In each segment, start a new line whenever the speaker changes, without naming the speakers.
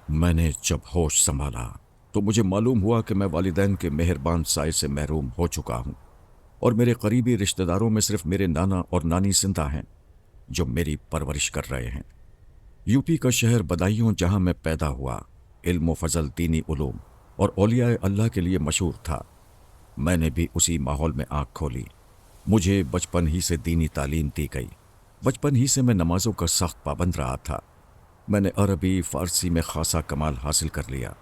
میں نے جب ہوش سنبھالا تو مجھے معلوم ہوا کہ میں والدین کے مہربان سائے سے محروم ہو چکا ہوں، اور میرے قریبی رشتہ داروں میں صرف میرے نانا اور نانی زندہ ہیں جو میری پرورش کر رہے ہیں۔ یو پی کا شہر بدایوں جہاں میں پیدا ہوا، علم و فضل، دینی علوم اور اولیاء اللہ کے لیے مشہور تھا۔ میں نے بھی اسی ماحول میں آنکھ کھولی۔ مجھے بچپن ہی سے دینی تعلیم دی گئی۔ بچپن ہی سے میں نمازوں کا سخت پابند رہا تھا۔ میں نے عربی فارسی میں خاصا کمال حاصل کر لیا۔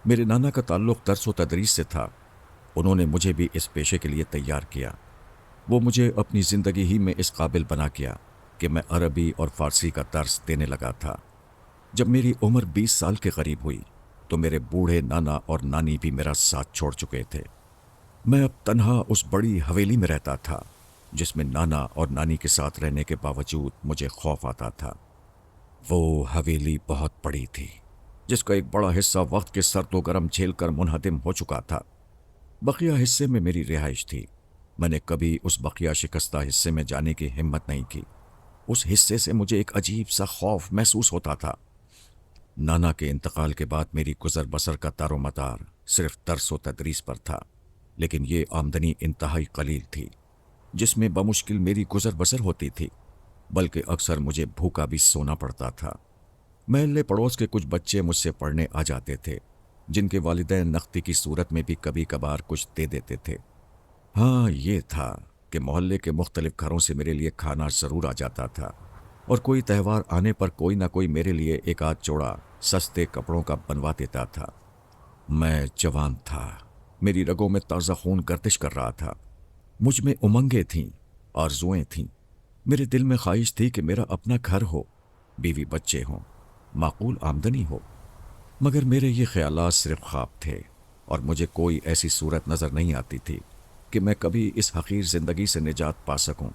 میرے نانا کا تعلق درس و تدریس سے تھا۔ انہوں نے مجھے بھی اس پیشے کے لیے تیار کیا۔ وہ مجھے اپنی زندگی ہی میں اس قابل بنا کیا کہ میں عربی اور فارسی کا درس دینے لگا تھا۔ جب میری عمر 20 سال کے قریب ہوئی تو میرے بوڑھے نانا اور نانی بھی میرا ساتھ چھوڑ چکے تھے۔ میں اب تنہا اس بڑی حویلی میں رہتا تھا جس میں نانا اور نانی کے ساتھ رہنے کے باوجود مجھے خوف آتا تھا۔ وہ حویلی بہت بڑی تھی، جس کا ایک بڑا حصہ وقت کے سرد و گرم جھیل کر منہدم ہو چکا تھا۔ بقیہ حصے میں میری رہائش تھی۔ میں نے کبھی اس بقیہ شکستہ حصے میں جانے کی ہمت نہیں کی۔ اس حصے سے مجھے ایک عجیب سا خوف محسوس ہوتا تھا۔ نانا کے انتقال کے بعد میری گزر بسر کا دار و مدار صرف درس و تدریس پر تھا، لیکن یہ آمدنی انتہائی قلیل تھی جس میں بمشکل میری گزر بسر ہوتی تھی، بلکہ اکثر مجھے بھوکا بھی سونا پڑتا تھا۔ محلے پڑوس کے کچھ بچے مجھ سے پڑھنے آ جاتے تھے، جن کے والدین نقدی کی صورت میں بھی کبھی کبھار کچھ دے دیتے تھے۔ ہاں، یہ تھا کہ محلے کے مختلف گھروں سے میرے لیے کھانا ضرور آ جاتا تھا، اور کوئی تہوار آنے پر کوئی نہ کوئی میرے لیے ایک آدھ جوڑا سستے کپڑوں کا بنوا دیتا تھا۔ میں جوان تھا، میری رگوں میں تازہ خون گردش کر رہا تھا۔ مجھ میں امنگیں تھیں، آرزوئیں تھیں۔ میرے دل میں خواہش تھی کہ میرا اپنا گھر ہو، بیوی بچے ہوں، معقول آمدنی ہو۔ مگر میرے یہ خیالات صرف خواب تھے، اور مجھے کوئی ایسی صورت نظر نہیں آتی تھی کہ میں کبھی اس حقیر زندگی سے نجات پا سکوں۔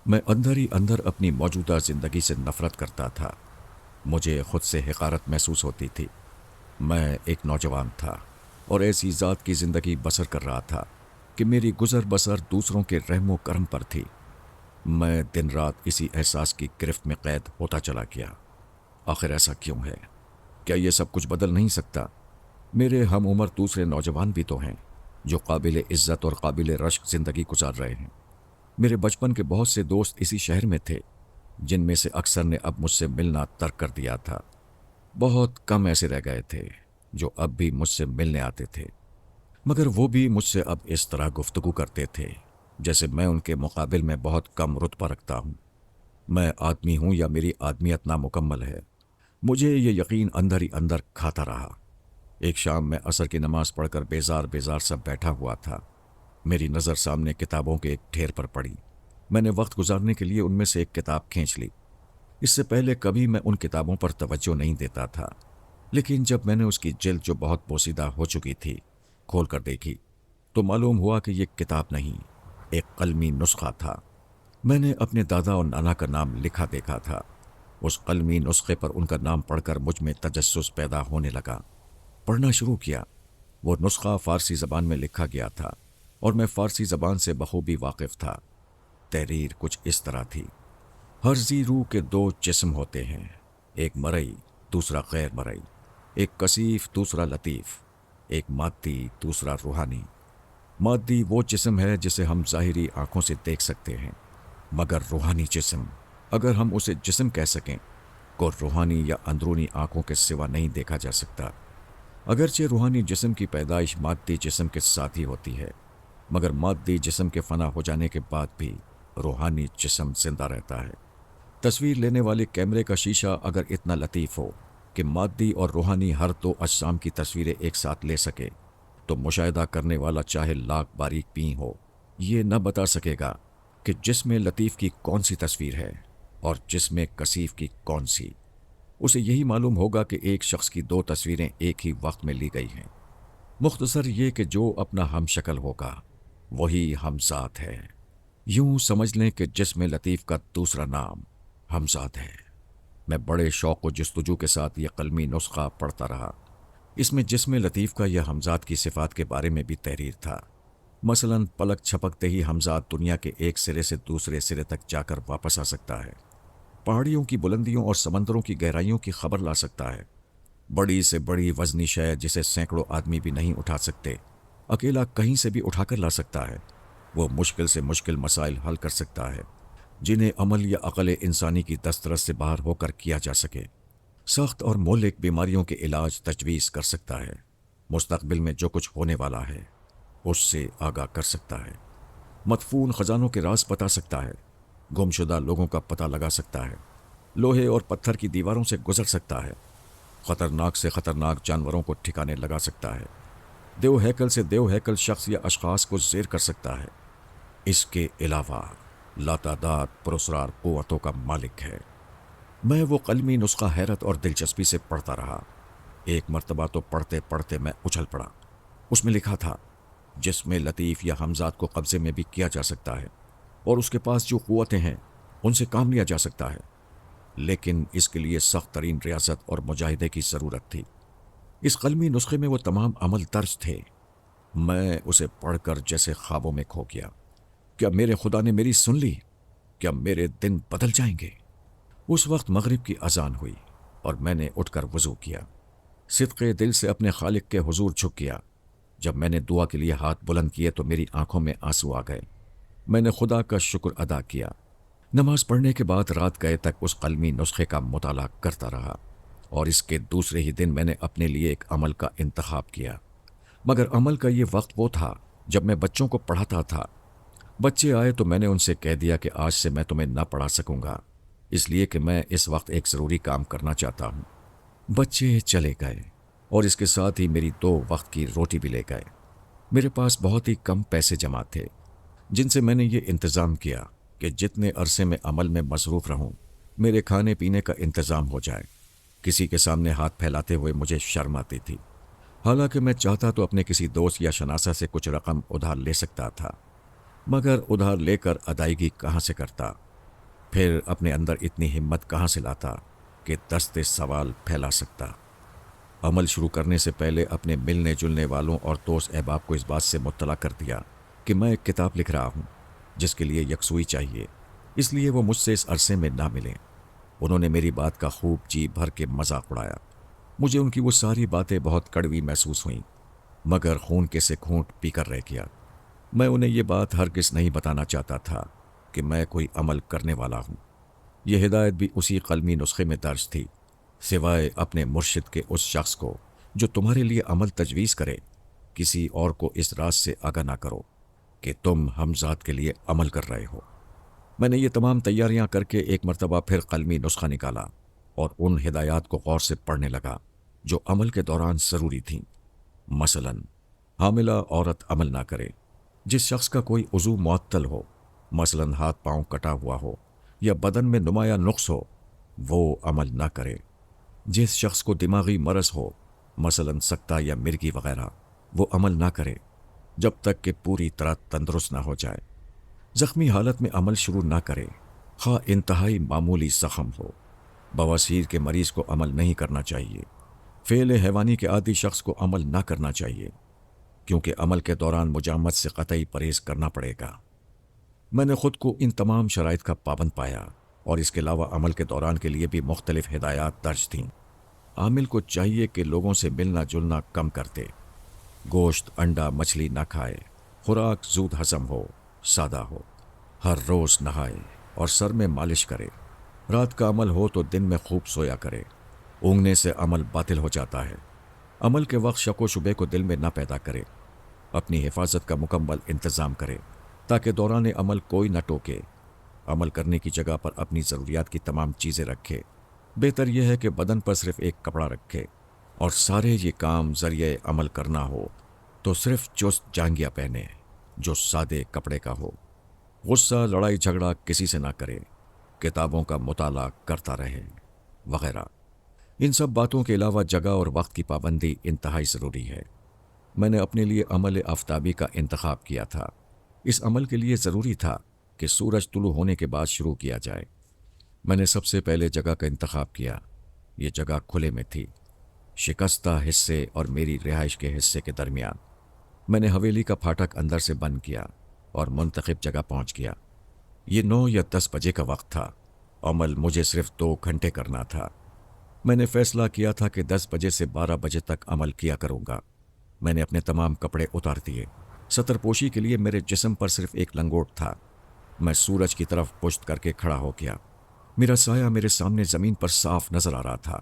میں اندر ہی اندر اپنی موجودہ زندگی سے نفرت کرتا تھا۔ مجھے خود سے حقارت محسوس ہوتی تھی۔ میں ایک نوجوان تھا اور ایسی ذات کی زندگی بسر کر رہا تھا کہ میری گزر بسر دوسروں کے رحم و کرم پر تھی۔ میں دن رات اسی احساس کی گرفت میں قید ہوتا چلا گیا۔ آخر ایسا کیوں ہے؟ کیا یہ سب کچھ بدل نہیں سکتا؟ میرے ہم عمر دوسرے نوجوان بھی تو ہیں جو قابل عزت اور قابل رشک زندگی گزار رہے ہیں۔ میرے بچپن کے بہت سے دوست اسی شہر میں تھے، جن میں سے اکثر نے اب مجھ سے ملنا ترک کر دیا تھا۔ بہت کم ایسے رہ گئے تھے جو اب بھی مجھ سے ملنے آتے تھے، مگر وہ بھی مجھ سے اب اس طرح گفتگو کرتے تھے جیسے میں ان کے مقابل میں بہت کم رتبہ رکھتا ہوں۔ میں آدمی ہوں یا میری آدمیت نامکمل ہے، مجھے یہ یقین اندر ہی اندر کھاتا رہا۔ ایک شام میں عصر کی نماز پڑھ کر بیزار بیزار سب بیٹھا ہوا تھا۔ میری نظر سامنے کتابوں کے ایک ڈھیر پر پڑی۔ میں نے وقت گزارنے کے لیے ان میں سے ایک کتاب کھینچ لی۔ اس سے پہلے کبھی میں ان کتابوں پر توجہ نہیں دیتا تھا، لیکن جب میں نے اس کی جلد جو بہت بوسیدہ ہو چکی تھی کھول کر دیکھی تو معلوم ہوا کہ یہ کتاب نہیں، ایک قلمی نسخہ تھا۔ میں نے اپنے دادا اور نانا کا نام لکھا دیکھا تھا۔ اس قلمی نسخے پر ان کا نام پڑھ کر مجھ میں تجسس پیدا ہونے لگا۔ پڑھنا شروع کیا۔ وہ نسخہ فارسی زبان میں لکھا گیا تھا اور میں فارسی زبان سے بخوبی واقف تھا۔ تحریر کچھ اس طرح تھی: ہر ذی روح کے دو جسم ہوتے ہیں، ایک مرئی دوسرا غیر مرئی، ایک کثیف دوسرا لطیف، ایک مادی دوسرا روحانی۔ مادی وہ جسم ہے جسے ہم ظاہری آنکھوں سے دیکھ سکتے ہیں، مگر روحانی جسم، اگر ہم اسے جسم کہہ سکیں، کو روحانی یا اندرونی آنکھوں کے سوا نہیں دیکھا جا سکتا۔ اگرچہ روحانی جسم کی پیدائش مادی جسم کے ساتھ ہی ہوتی ہے، مگر مادی جسم کے فنا ہو جانے کے بعد بھی روحانی جسم زندہ رہتا ہے۔ تصویر لینے والے کیمرے کا شیشہ اگر اتنا لطیف ہو کہ مادی اور روحانی ہر دو اجسام کی تصویریں ایک ساتھ لے سکے، تو مشاہدہ کرنے والا چاہے لاکھ باریک بین ہو، یہ نہ بتا سکے گا کہ جسم لطیف کی کون سی تصویر ہے اور جسم کثیف کی کون سی۔ اسے یہی معلوم ہوگا کہ ایک شخص کی دو تصویریں ایک ہی وقت میں لی گئی ہیں۔ مختصر یہ کہ جو اپنا ہم شکل ہوگا وہی ہمزاد ہے۔ یوں سمجھ لیں کہ جسم لطیف کا دوسرا نام ہمزاد ہے۔ میں بڑے شوق و جستجو کے ساتھ یہ قلمی نسخہ پڑھتا رہا۔ اس میں جسم لطیف کا یہ ہمزاد کی صفات کے بارے میں بھی تحریر تھا۔ مثلاً پلک چھپکتے ہی ہمزاد دنیا کے ایک سرے سے دوسرے سرے تک جا کر واپس آ سکتا ہے، پہاڑیوں کی بلندیوں اور سمندروں کی گہرائیوں کی خبر لا سکتا ہے، بڑی سے بڑی وزنی شے جسے سینکڑوں آدمی بھی نہیں اٹھا سکتے اکیلا کہیں سے بھی اٹھا کر لا سکتا ہے۔ وہ مشکل سے مشکل مسائل حل کر سکتا ہے جنہیں عمل یا عقل انسانی کی دسترس سے باہر ہو کر کیا جا سکے۔ سخت اور مہلک بیماریوں کے علاج تجویز کر سکتا ہے۔ مستقبل میں جو کچھ ہونے والا ہے اس سے آگاہ کر سکتا ہے۔ مدفون خزانوں کے راز بتا سکتا ہے۔ گمشدہ لوگوں کا پتہ لگا سکتا ہے۔ لوہے اور پتھر کی دیواروں سے گزر سکتا ہے۔ خطرناک سے خطرناک جانوروں کو ٹھکانے لگا سکتا ہے۔ دیو ہیکل سے دیو ہیکل شخص یا اشخاص کو زیر کر سکتا ہے۔ اس کے علاوہ لاتعداد پراسرار قوتوں کا مالک ہے۔ میں وہ قلمی نسخہ حیرت اور دلچسپی سے پڑھتا رہا۔ ایک مرتبہ تو پڑھتے پڑھتے میں اچھل پڑا۔ اس میں لکھا تھا جسم لطیف یا ہمزاد کو قبضے میں بھی کیا جا سکتا ہے اور اس کے پاس جو قوتیں ہیں ان سے کام لیا جا سکتا ہے، لیکن اس کے لیے سخت ترین ریاضت اور مجاہدے کی ضرورت تھی۔ اس قلمی نسخے میں وہ تمام عمل درج تھے۔ میں اسے پڑھ کر جیسے خوابوں میں کھو گیا۔ کیا میرے خدا نے میری سن لی؟ کیا میرے دن بدل جائیں گے؟ اس وقت مغرب کی اذان ہوئی اور میں نے اٹھ کر وضو کیا۔ صدقے دل سے اپنے خالق کے حضور جھک گیا۔ جب میں نے دعا کے لیے ہاتھ بلند کیے تو میری آنکھوں میں آنسو آ گئے۔ میں نے خدا کا شکر ادا کیا۔ نماز پڑھنے کے بعد رات گئے تک اس قلمی نسخے کا مطالعہ کرتا رہا اور اس کے دوسرے ہی دن میں نے اپنے لیے ایک عمل کا انتخاب کیا۔ مگر عمل کا یہ وقت وہ تھا جب میں بچوں کو پڑھاتا تھا۔ بچے آئے تو میں نے ان سے کہہ دیا کہ آج سے میں تمہیں نہ پڑھا سکوں گا، اس لیے کہ میں اس وقت ایک ضروری کام کرنا چاہتا ہوں۔ بچے چلے گئے اور اس کے ساتھ ہی میری 2 وقت کی روٹی بھی لے گئے۔ میرے پاس بہت ہی کم پیسے جمع تھے جن سے میں نے یہ انتظام کیا کہ جتنے عرصے میں عمل میں مصروف رہوں میرے کھانے پینے کا انتظام ہو جائے۔ کسی کے سامنے ہاتھ پھیلاتے ہوئے مجھے شرم آتی تھی، حالانکہ میں چاہتا تو اپنے کسی دوست یا شناسہ سے کچھ رقم ادھار لے سکتا تھا، مگر ادھار لے کر ادائیگی کہاں سے کرتا؟ پھر اپنے اندر اتنی ہمت کہاں سے لاتا کہ دست سوال پھیلا سکتا؟ عمل شروع کرنے سے پہلے اپنے ملنے جلنے والوں اور دوست احباب کو اس بات سے مطلع کر دیا کہ میں ایک کتاب لکھ رہا ہوں جس کے لیے یکسوئی چاہیے، اس لیے وہ مجھ سے اس عرصے میں نہ ملیں۔ انہوں نے میری بات کا خوب جی بھر کے مذاق اڑایا۔ مجھے ان کی وہ ساری باتیں بہت کڑوی محسوس ہوئیں، مگر خون کے سے گھونٹ پی کر رہ گیا۔ میں انہیں یہ بات ہرگز نہیں بتانا چاہتا تھا کہ میں کوئی عمل کرنے والا ہوں۔ یہ ہدایت بھی اسی قلمی نسخے میں درج تھی، سوائے اپنے مرشد کے اس شخص کو جو تمہارے لیے عمل تجویز کرے، کسی اور کو اس راز سے آگاہ نہ کرو کہ تم ہمزاد کے لیے عمل کر رہے ہو۔ میں نے یہ تمام تیاریاں کر کے ایک مرتبہ پھر قلمی نسخہ نکالا اور ان ہدایات کو غور سے پڑھنے لگا جو عمل کے دوران ضروری تھیں۔ مثلاً حاملہ عورت عمل نہ کرے، جس شخص کا کوئی عضو معطل ہو، مثلاً ہاتھ پاؤں کٹا ہوا ہو یا بدن میں نمایاں نقص ہو، وہ عمل نہ کرے۔ جس شخص کو دماغی مرض ہو، مثلاً سکتہ یا مرگی وغیرہ، وہ عمل نہ کرے جب تک کہ پوری طرح تندرست نہ ہو جائے۔ زخمی حالت میں عمل شروع نہ کرے، خواہ انتہائی معمولی زخم ہو۔ بواسیر کے مریض کو عمل نہیں کرنا چاہیے۔ فعل حیوانی کے عادی شخص کو عمل نہ کرنا چاہیے، کیونکہ عمل کے دوران مجامت سے قطعی پرہیز کرنا پڑے گا۔ میں نے خود کو ان تمام شرائط کا پابند پایا اور اس کے علاوہ عمل کے دوران کے لیے بھی مختلف ہدایات درج تھیں۔ عامل کو چاہیے کہ لوگوں سے ملنا جلنا کم کر دے، گوشت انڈا مچھلی نہ کھائے، خوراک زود ہضم ہو، سادہ ہو، ہر روز نہائے اور سر میں مالش کرے۔ رات کا عمل ہو تو دن میں خوب سویا کرے، اونگنے سے عمل باطل ہو جاتا ہے۔ عمل کے وقت شک و شبے کو دل میں نہ پیدا کرے، اپنی حفاظت کا مکمل انتظام کرے تاکہ دوران عمل کوئی نہ ٹوکے۔ عمل کرنے کی جگہ پر اپنی ضروریات کی تمام چیزیں رکھے۔ بہتر یہ ہے کہ بدن پر صرف ایک کپڑا رکھے، اور سارے یہ کام ذریعے عمل کرنا ہو تو صرف چست جانگیا پہنے جو سادے کپڑے کا ہو۔ غصہ لڑائی جھگڑا کسی سے نہ کرے، کتابوں کا مطالعہ کرتا رہے وغیرہ۔ ان سب باتوں کے علاوہ جگہ اور وقت کی پابندی انتہائی ضروری ہے۔ میں نے اپنے لیے عمل آفتابی کا انتخاب کیا تھا۔ اس عمل کے لیے ضروری تھا کہ سورج طلوع ہونے کے بعد شروع کیا جائے۔ میں نے سب سے پہلے جگہ کا انتخاب کیا۔ یہ جگہ کھلے میں تھی، شکستہ حصے اور میری رہائش کے حصے کے درمیان۔ میں نے حویلی کا پھاٹک اندر سے بند کیا اور منتخب جگہ پہنچ گیا۔ یہ 9 یا 10 بجے کا وقت تھا۔ عمل مجھے صرف 2 گھنٹے کرنا تھا۔ میں نے فیصلہ کیا تھا کہ 10 بجے سے 12 بجے تک عمل کیا کروں گا۔ میں نے اپنے تمام کپڑے اتار دیے۔ ستر پوشی کے لیے میرے جسم پر صرف ایک لنگوٹ تھا۔ میں سورج کی طرف پشت کر کے کھڑا ہو گیا۔ میرا سایہ میرے سامنے زمین پر صاف نظر آ رہا تھا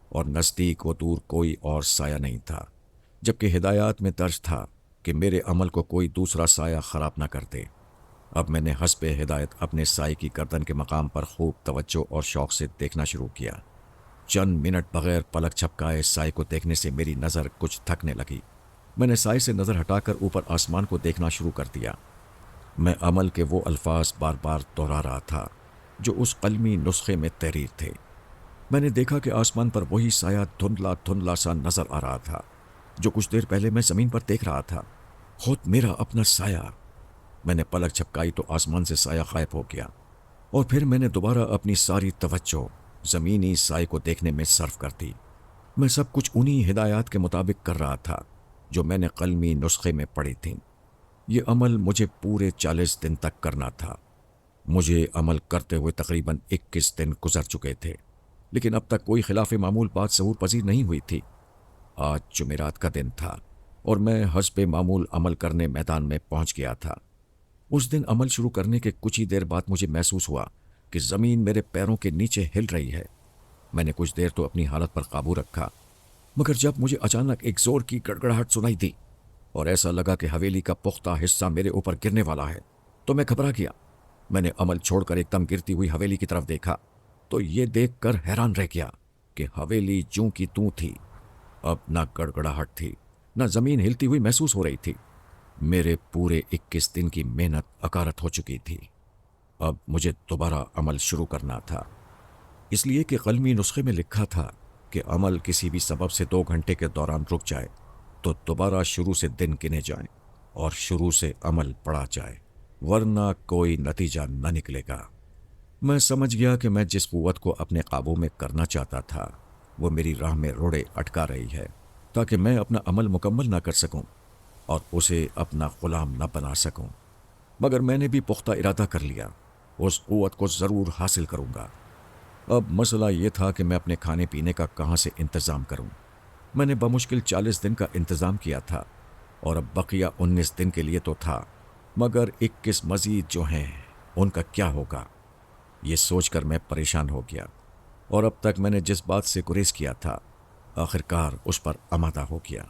اور نزدیک و دور کوئی اور سایہ نہیں تھا، جبکہ ہدایات میں درج تھا کہ میرے عمل کو کوئی دوسرا سایہ خراب نہ کر دے۔ اب میں نے حسب ہدایت اپنے سائے کی گردن کے مقام پر خوب توجہ اور شوق سے دیکھنا شروع کیا۔ چند منٹ بغیر پلک جھپکائے سائے کو دیکھنے سے میری نظر کچھ تھکنے لگی۔ میں نے سائے سے نظر ہٹا کر اوپر آسمان کو دیکھنا شروع کر دیا۔ میں عمل کے وہ الفاظ بار بار دہرا رہا تھا جو اس قلمی نسخے میں تحریر تھے۔ میں نے دیکھا کہ آسمان پر وہی سایہ دھندلا دھندلا سا نظر آ رہا تھا جو کچھ دیر پہلے میں زمین پر دیکھ رہا تھا، خود میرا اپنا سایہ۔ میں نے پلک جھپکائی تو آسمان سے سایہ غائب ہو گیا، اور پھر میں نے دوبارہ اپنی ساری توجہ زمینی سائے کو دیکھنے میں صرف کر دی۔ میں سب کچھ انہی ہدایات کے مطابق کر رہا تھا جو میں نے قلمی نسخے میں پڑھی تھیں۔ یہ عمل مجھے پورے 40 دن تک کرنا تھا۔ مجھے عمل کرتے ہوئے تقریباً 21 دن گزر چکے تھے، لیکن اب تک کوئی خلاف معمول بات ظہور پذیر نہیں ہوئی تھی۔ آج جمعرات کا دن تھا اور میں حسب معمول عمل کرنے میدان میں پہنچ گیا تھا۔ اس دن عمل شروع کرنے کے کچھ ہی دیر بعد مجھے محسوس ہوا کہ زمین میرے پیروں کے نیچے ہل رہی ہے۔ میں نے کچھ دیر تو اپنی حالت پر قابو رکھا، مگر جب مجھے اچانک ایک زور کی گڑگڑاہٹ سنائی دی اور ایسا لگا کہ حویلی کا پختہ حصہ میرے اوپر گرنے والا ہے تو میں گھبرا گیا۔ میں نے عمل چھوڑ کر ایک دم گرتی ہوئی حویلی کی طرف دیکھا تو یہ دیکھ کر حیران رہ گیا کہ حویلی جوں کی توں تھی۔ اب نہ گڑگڑاہٹ تھی، نہ زمین ہلتی ہوئی محسوس ہو رہی تھی۔ میرے پورے 21 دن کی محنت اکارت ہو چکی تھی۔ اب مجھے دوبارہ عمل شروع کرنا تھا، اس لیے کہ قلمی نسخے میں لکھا تھا کہ عمل کسی بھی سبب سے 2 گھنٹے کے دوران رک جائے تو دوبارہ شروع سے دن گنے جائیں اور شروع سے عمل پڑھا جائے، ورنہ کوئی نتیجہ نہ نکلے گا۔ میں سمجھ گیا کہ میں جس قوت کو اپنے قابو میں کرنا چاہتا تھا وہ میری راہ میں روڑے اٹکا رہی ہے تاکہ میں اپنا عمل مکمل نہ کر سکوں اور اسے اپنا غلام نہ بنا سکوں۔ مگر میں نے بھی پختہ ارادہ کر لیا، اس قوت کو ضرور حاصل کروں گا۔ اب مسئلہ یہ تھا کہ میں اپنے کھانے پینے کا کہاں سے انتظام کروں۔ میں نے بمشکل 40 دن کا انتظام کیا تھا اور اب بقیہ 19 دن کے لیے تو تھا، مگر 21 مزید جو ہیں ان کا کیا ہوگا؟ یہ سوچ کر میں پریشان ہو گیا، اور اب تک میں نے جس بات سے گریز کیا تھا آخرکار اس پر آمادہ ہو گیا۔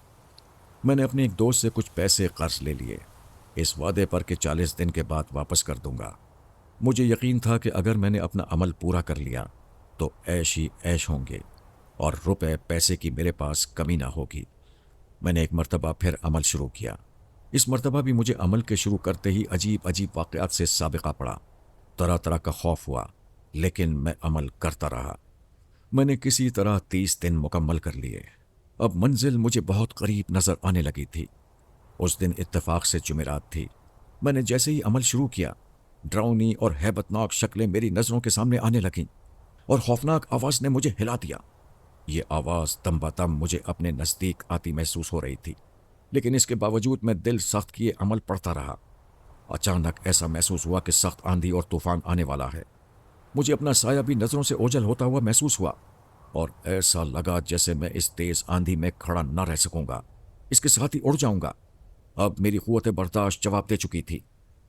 میں نے اپنے ایک دوست سے کچھ پیسے قرض لے لیے، اس وعدے پر کہ 40 دن کے بعد واپس کر دوں گا۔ مجھے یقین تھا کہ اگر میں نے اپنا عمل پورا کر لیا تو عیش ہی عیش ہوں گے اور روپے پیسے کی میرے پاس کمی نہ ہوگی۔ میں نے ایک مرتبہ پھر عمل شروع کیا۔ اس مرتبہ بھی مجھے عمل کے شروع کرتے ہی عجیب عجیب واقعات سے سابقہ پڑا، طرح طرح کا خوف ہوا، لیکن میں عمل کرتا رہا۔ میں نے کسی طرح 30 دن مکمل کر لیے۔ اب منزل مجھے بہت قریب نظر آنے لگی تھی۔ اس دن اتفاق سے جمعرات تھی۔ میں نے جیسے ہی عمل شروع کیا، ڈراؤنی اور ہیبتناک شکلیں میری نظروں کے سامنے آنے لگیں، اور خوفناک آواز نے مجھے ہلا دیا۔ یہ آواز دم بدم مجھے اپنے نزدیک آتی محسوس ہو رہی تھی، لیکن اس کے باوجود میں دل سخت کیے عمل پڑھتا رہا۔ اچانک ایسا محسوس ہوا کہ سخت آندھی اور طوفان آنے والا ہے۔ مجھے اپنا سایہ بھی نظروں سے اوجھل ہوتا ہوا محسوس ہوا، اور ایسا لگا جیسے میں اس تیز آندھی میں کھڑا نہ رہ سکوں گا، اس کے ساتھ ہی اڑ جاؤں گا۔ اب میری قوت برداشت جواب دے چکی تھی۔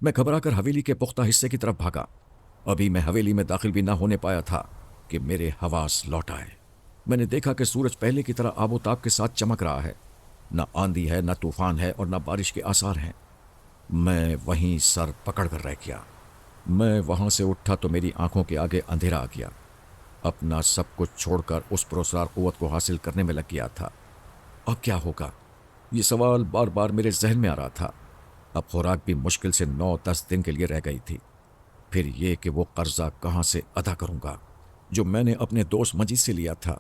میں گھبرا کر حویلی کے پختہ حصے کی طرف بھاگا۔ ابھی میں حویلی میں داخل بھی نہ ہونے پایا تھا کہ میرے حواس لوٹ آئے۔ میں نے دیکھا کہ سورج پہلے کی طرح آب و تاب کے ساتھ چمک رہا ہے، نہ آندھی ہے، نہ طوفان ہے، اور نہ بارش کے آثار ہیں۔ میں وہیں سر پکڑ کر رہ گیا۔ میں وہاں سے اٹھا تو میری آنکھوں کے آگے اندھیرا آ گیا۔ اپنا سب کچھ چھوڑ کر اس پراسرار قوت کو حاصل کرنے میں لگ گیا تھا۔ اب کیا ہوگا؟ یہ سوال بار بار میرے ذہن میں آ رہا تھا۔ اب خوراک بھی مشکل سے 9-10 دن کے لیے رہ گئی تھی۔ پھر یہ کہ وہ قرضہ کہاں سے ادا کروں گا جو میں نے اپنے دوست مجید سے لیا تھا۔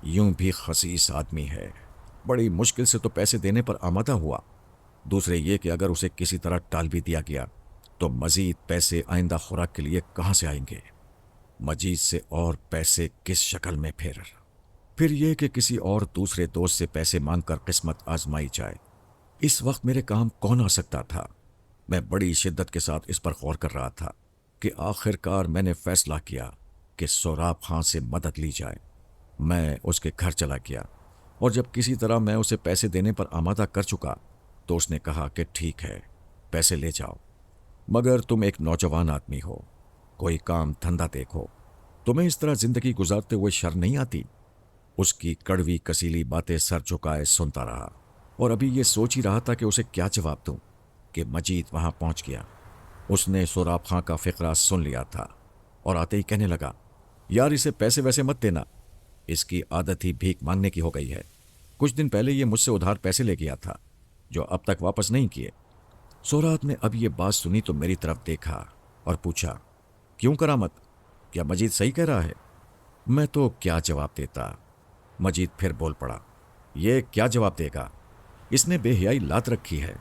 یوں بھی خسیس آدمی ہے، بڑی مشکل سے تو پیسے دینے پر آمادہ ہوا۔ دوسرے یہ کہ اگر اسے کسی طرح ٹال بھی دیا گیا تو مزید پیسے آئندہ خوراک کے لیے کہاں سے آئیں گے؟ مجید سے اور پیسے کس شکل میں پھر یہ کہ کسی اور دوسرے دوست سے پیسے مانگ کر قسمت آزمائی جائے۔ اس وقت میرے کام کون آ سکتا تھا؟ میں بڑی شدت کے ساتھ اس پر غور کر رہا تھا کہ آخر کار میں نے فیصلہ کیا کہ سوراب خان سے مدد لی جائے۔ میں اس کے گھر چلا گیا اور جب کسی طرح میں اسے پیسے دینے پر آمادہ کر چکا تو اس نے کہا کہ ٹھیک ہے، پیسے لے جاؤ، مگر تم ایک نوجوان آدمی ہو، کوئی کام دھندا دیکھو، تمہیں اس طرح زندگی گزارتے ہوئے شرم نہیں آتی؟ اس کی کڑوی کسیلی باتیں سر جھکائے سنتا رہا اور ابھی یہ سوچ ہی رہا تھا کہ اسے کیا جواب دوں کہ مجید وہاں پہنچ گیا۔ اس نے سوراب خاں کا فقرہ سن لیا تھا اور آتے ہی کہنے لگا، یار اسے پیسے ویسے مت دینا، اس کی عادت ہی بھیک مانگنے کی ہو گئی ہے۔ کچھ دن پہلے یہ مجھ سے ادھار پیسے لے گیا تھا جو اب تک واپس نہیں کیے۔ سوراب نے اب یہ بات سنی تو میری طرف دیکھا اور پوچھا، کیوں کرامت؟ کیا مجید صحیح کہہ رہا ہے؟ میں تو کیا جواب دیتا؟ مجید پھر بول پڑا، یہ کیا جواب دے گا؟ اس نے بے حیائی لات رکھی ہے،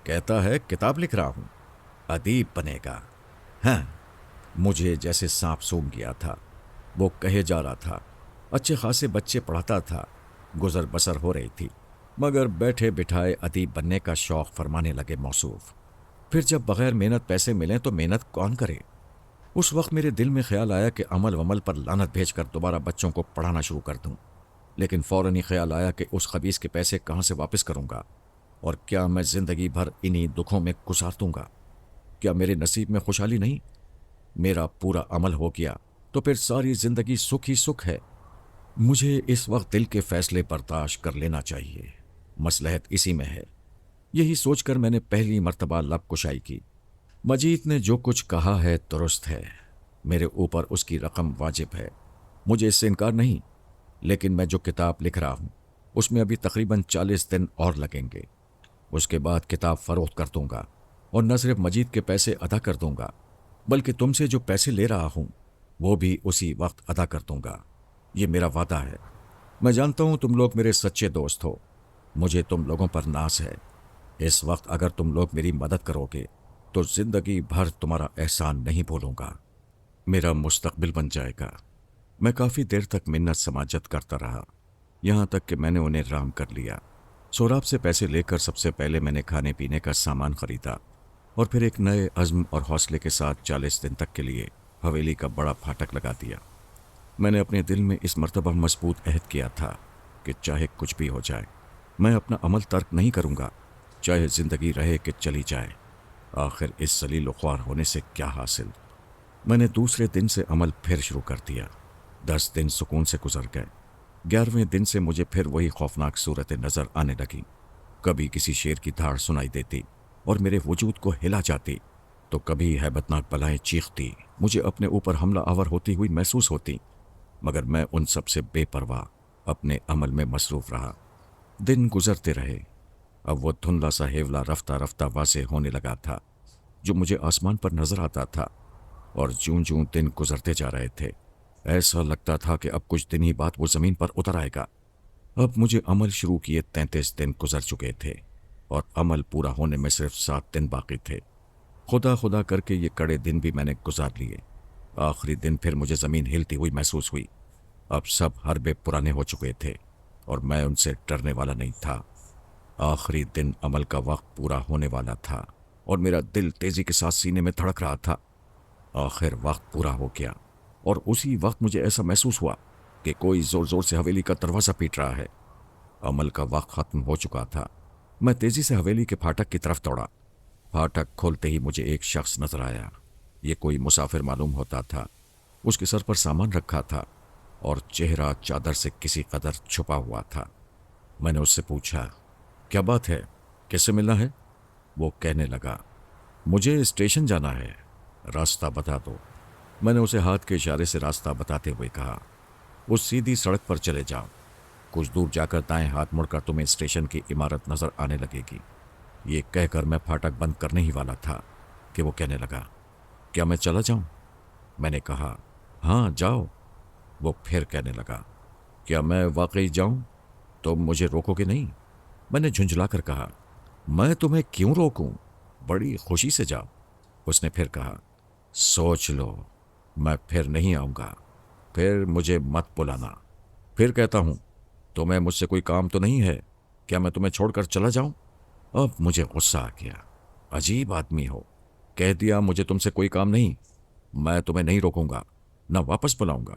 کہتا ہے کتاب لکھ رہا ہوں، ادیب بنے گا۔ ہاں، مجھے جیسے سانپ سونگھ گیا تھا۔ وہ کہے جا رہا تھا، اچھے خاصے بچے پڑھاتا تھا، گزر بسر ہو رہی تھی، مگر بیٹھے بٹھائے ادیب بننے کا شوق فرمانے لگے موصوف۔ پھر جب بغیر محنت پیسے ملیں تو محنت کون کرے؟ اس وقت میرے دل میں خیال آیا کہ عمل ومل پر لعنت بھیج کر دوبارہ بچوں کو پڑھانا شروع کر دوں، لیکن فوراً ہی خیال آیا کہ اس خبیث کے پیسے کہاں سے واپس کروں گا، اور کیا میں زندگی بھر انہی دکھوں میں گزار دوں گا؟ کیا میرے نصیب میں خوشحالی نہیں؟ میرا پورا عمل ہو گیا تو پھر ساری زندگی سکھ ہی سکھ ہے۔ مجھے اس وقت دل کے فیصلے برداشت کر لینا چاہیے، مصلحت اسی میں ہے۔ یہی سوچ کر میں نے پہلی مرتبہ لب کشائی کی۔ مجید نے جو کچھ کہا ہے درست ہے، میرے اوپر اس کی رقم واجب ہے، مجھے اس سے انکار نہیں، لیکن میں جو کتاب لکھ رہا ہوں اس میں ابھی تقریباً 40 دن اور لگیں گے۔ اس کے بعد کتاب فروخت کر دوں گا اور نہ صرف مجید کے پیسے ادا کر دوں گا بلکہ تم سے جو پیسے لے رہا ہوں وہ بھی اسی وقت ادا کر دوں گا۔ یہ میرا وعدہ ہے۔ میں جانتا ہوں تم لوگ میرے سچے دوست ہو، مجھے تم لوگوں پر ناز ہے۔ اس وقت اگر تم لوگ میری مدد کرو گے تو زندگی بھر تمہارا احسان نہیں بھولوں گا، میرا مستقبل بن جائے گا۔ میں کافی دیر تک منت سماجت کرتا رہا، یہاں تک کہ میں نے انہیں رام کر لیا۔ سوراب سے پیسے لے کر سب سے پہلے میں نے کھانے پینے کا سامان خریدا اور پھر ایک نئے عزم اور حوصلے کے ساتھ 40 دن تک کے لیے حویلی کا بڑا پھاٹک لگا دیا۔ میں نے اپنے دل میں اس مرتبہ مضبوط عہد کیا تھا کہ چاہے کچھ بھی ہو جائے میں اپنا عمل ترک نہیں کروں گا، چاہے زندگی رہے کہ چلی جائے۔ آخر اس ذلیل و خوار ہونے سے کیا حاصل؟ میں نے دوسرے دن سے عمل پھر شروع کر دیا۔ 10 دن سکون سے گزر گئے۔ 11ویں دن سے مجھے پھر وہی خوفناک صورت نظر آنے لگی۔ کبھی کسی شیر کی دھاڑ سنائی دیتی اور میرے وجود کو ہلا جاتی، تو کبھی ہیبتناک بلائیں چیختی مجھے اپنے اوپر حملہ آور ہوتی ہوئی محسوس ہوتی، مگر میں ان سب سے بے پرواہ اپنے عمل میں مصروف رہا۔ دن گزرتے رہے۔ اب وہ دھندلا سا ہیولا رفتہ رفتہ واضح ہونے لگا تھا جو مجھے آسمان پر نظر آتا تھا، اور جوں جوں دن گزرتے جا رہے تھے ایسا لگتا تھا کہ اب کچھ دن ہی بعد وہ زمین پر اتر آئے گا۔ اب مجھے عمل شروع کیے 33 دن گزر چکے تھے اور عمل پورا ہونے میں صرف 7 دن باقی تھے۔ خدا خدا کر کے یہ کڑے دن بھی میں نے گزار لیے۔ آخری دن پھر مجھے زمین ہلتی ہوئی محسوس ہوئی۔ اب سب حربے پرانے ہو چکے تھے اور میں ان سے ڈرنے والا نہیں تھا۔ آخری دن عمل کا وقت پورا ہونے والا تھا اور میرا دل تیزی کے ساتھ سینے میں دھڑک رہا تھا۔ آخر وقت پورا ہو گیا اور اسی وقت مجھے ایسا محسوس ہوا کہ کوئی زور زور سے حویلی کا دروازہ پیٹ رہا ہے۔ عمل کا وقت ختم ہو چکا تھا۔ میں تیزی سے حویلی کے پھاٹک کی طرف دوڑا۔ پھاٹک کھولتے ہی مجھے ایک شخص نظر آیا۔ یہ کوئی مسافر معلوم ہوتا تھا۔ اس کے سر پر سامان رکھا تھا اور چہرہ چادر سے کسی قدر چھپا ہوا تھا۔ میں نے اس سے پوچھا، کیا بات ہے؟ کس سے ملنا ہے؟ وہ کہنے لگا، مجھے اسٹیشن جانا ہے، راستہ بتا دو۔ میں نے اسے ہاتھ کے اشارے سے راستہ بتاتے ہوئے کہا، اس سیدھی سڑک پر چلے جاؤ، کچھ دور جا کر دائیں ہاتھ مڑ کر تمہیں اسٹیشن کی عمارت نظر آنے لگے گی۔ یہ کہہ کر میں پھاٹک بند کرنے ہی والا تھا کہ وہ کہنے لگا، کیا میں چلا جاؤں؟ میں نے کہا، ہاں جاؤ۔ وہ پھر کہنے لگا، کیا میں واقعی جاؤں؟ تم مجھے روکو گے نہیں؟ میں نے جھنجھلا کر کہا، میں تمہیں کیوں روکوں، بڑی خوشی سے جاؤ۔ اس نے پھر کہا، سوچ لو، میں پھر نہیں آؤں گا، پھر مجھے مت بلانا۔ پھر کہتا ہوں، تمہیں مجھ سے کوئی کام تو نہیں ہے؟ کیا میں تمہیں چھوڑ کر چلا جاؤں؟ اب مجھے غصہ آ گیا، عجیب آدمی ہو، کہہ دیا مجھے تم سے کوئی کام نہیں، میں تمہیں نہیں روکوں گا، نہ واپس بلاؤں گا۔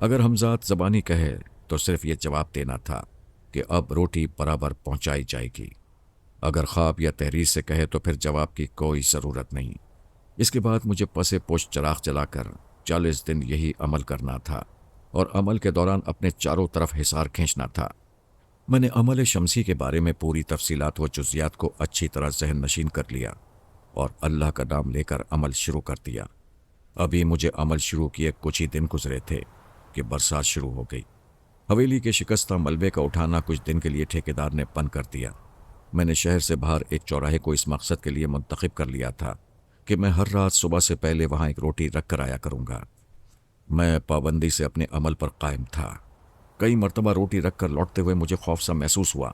اگر حمزاد زبانی کہے تو صرف یہ جواب دینا تھا کہ اب روٹی برابر پہنچائی جائے گی۔ اگر خواب یا تحریر سے کہے تو پھر جواب کی کوئی ضرورت نہیں۔ اس کے بعد مجھے پس پشت چراغ جلا کر 40 دن یہی عمل کرنا تھا اور عمل کے دوران اپنے چاروں طرف حصار کھینچنا تھا۔ میں نے عمل شمسی کے بارے میں پوری تفصیلات و جزیات کو اچھی طرح ذہن نشین کر لیا اور اللہ کا نام لے کر عمل شروع کر دیا۔ ابھی مجھے عمل شروع کیے کچھ ہی دن گزرے تھے کہ برسات شروع ہو گئی۔ حویلی کے شکستہ ملبے کا اٹھانا کچھ دن کے لیے ٹھیکیدار نے بند کر دیا۔ میں نے شہر سے باہر ایک چوراہے کو اس مقصد کے لیے منتخب کر لیا تھا کہ میں ہر رات صبح سے پہلے وہاں ایک روٹی رکھ کر آیا کروں گا۔ میں پابندی سے اپنے عمل پر قائم تھا۔ کئی مرتبہ روٹی رکھ کر لوٹتے ہوئے مجھے خوف سا محسوس ہوا۔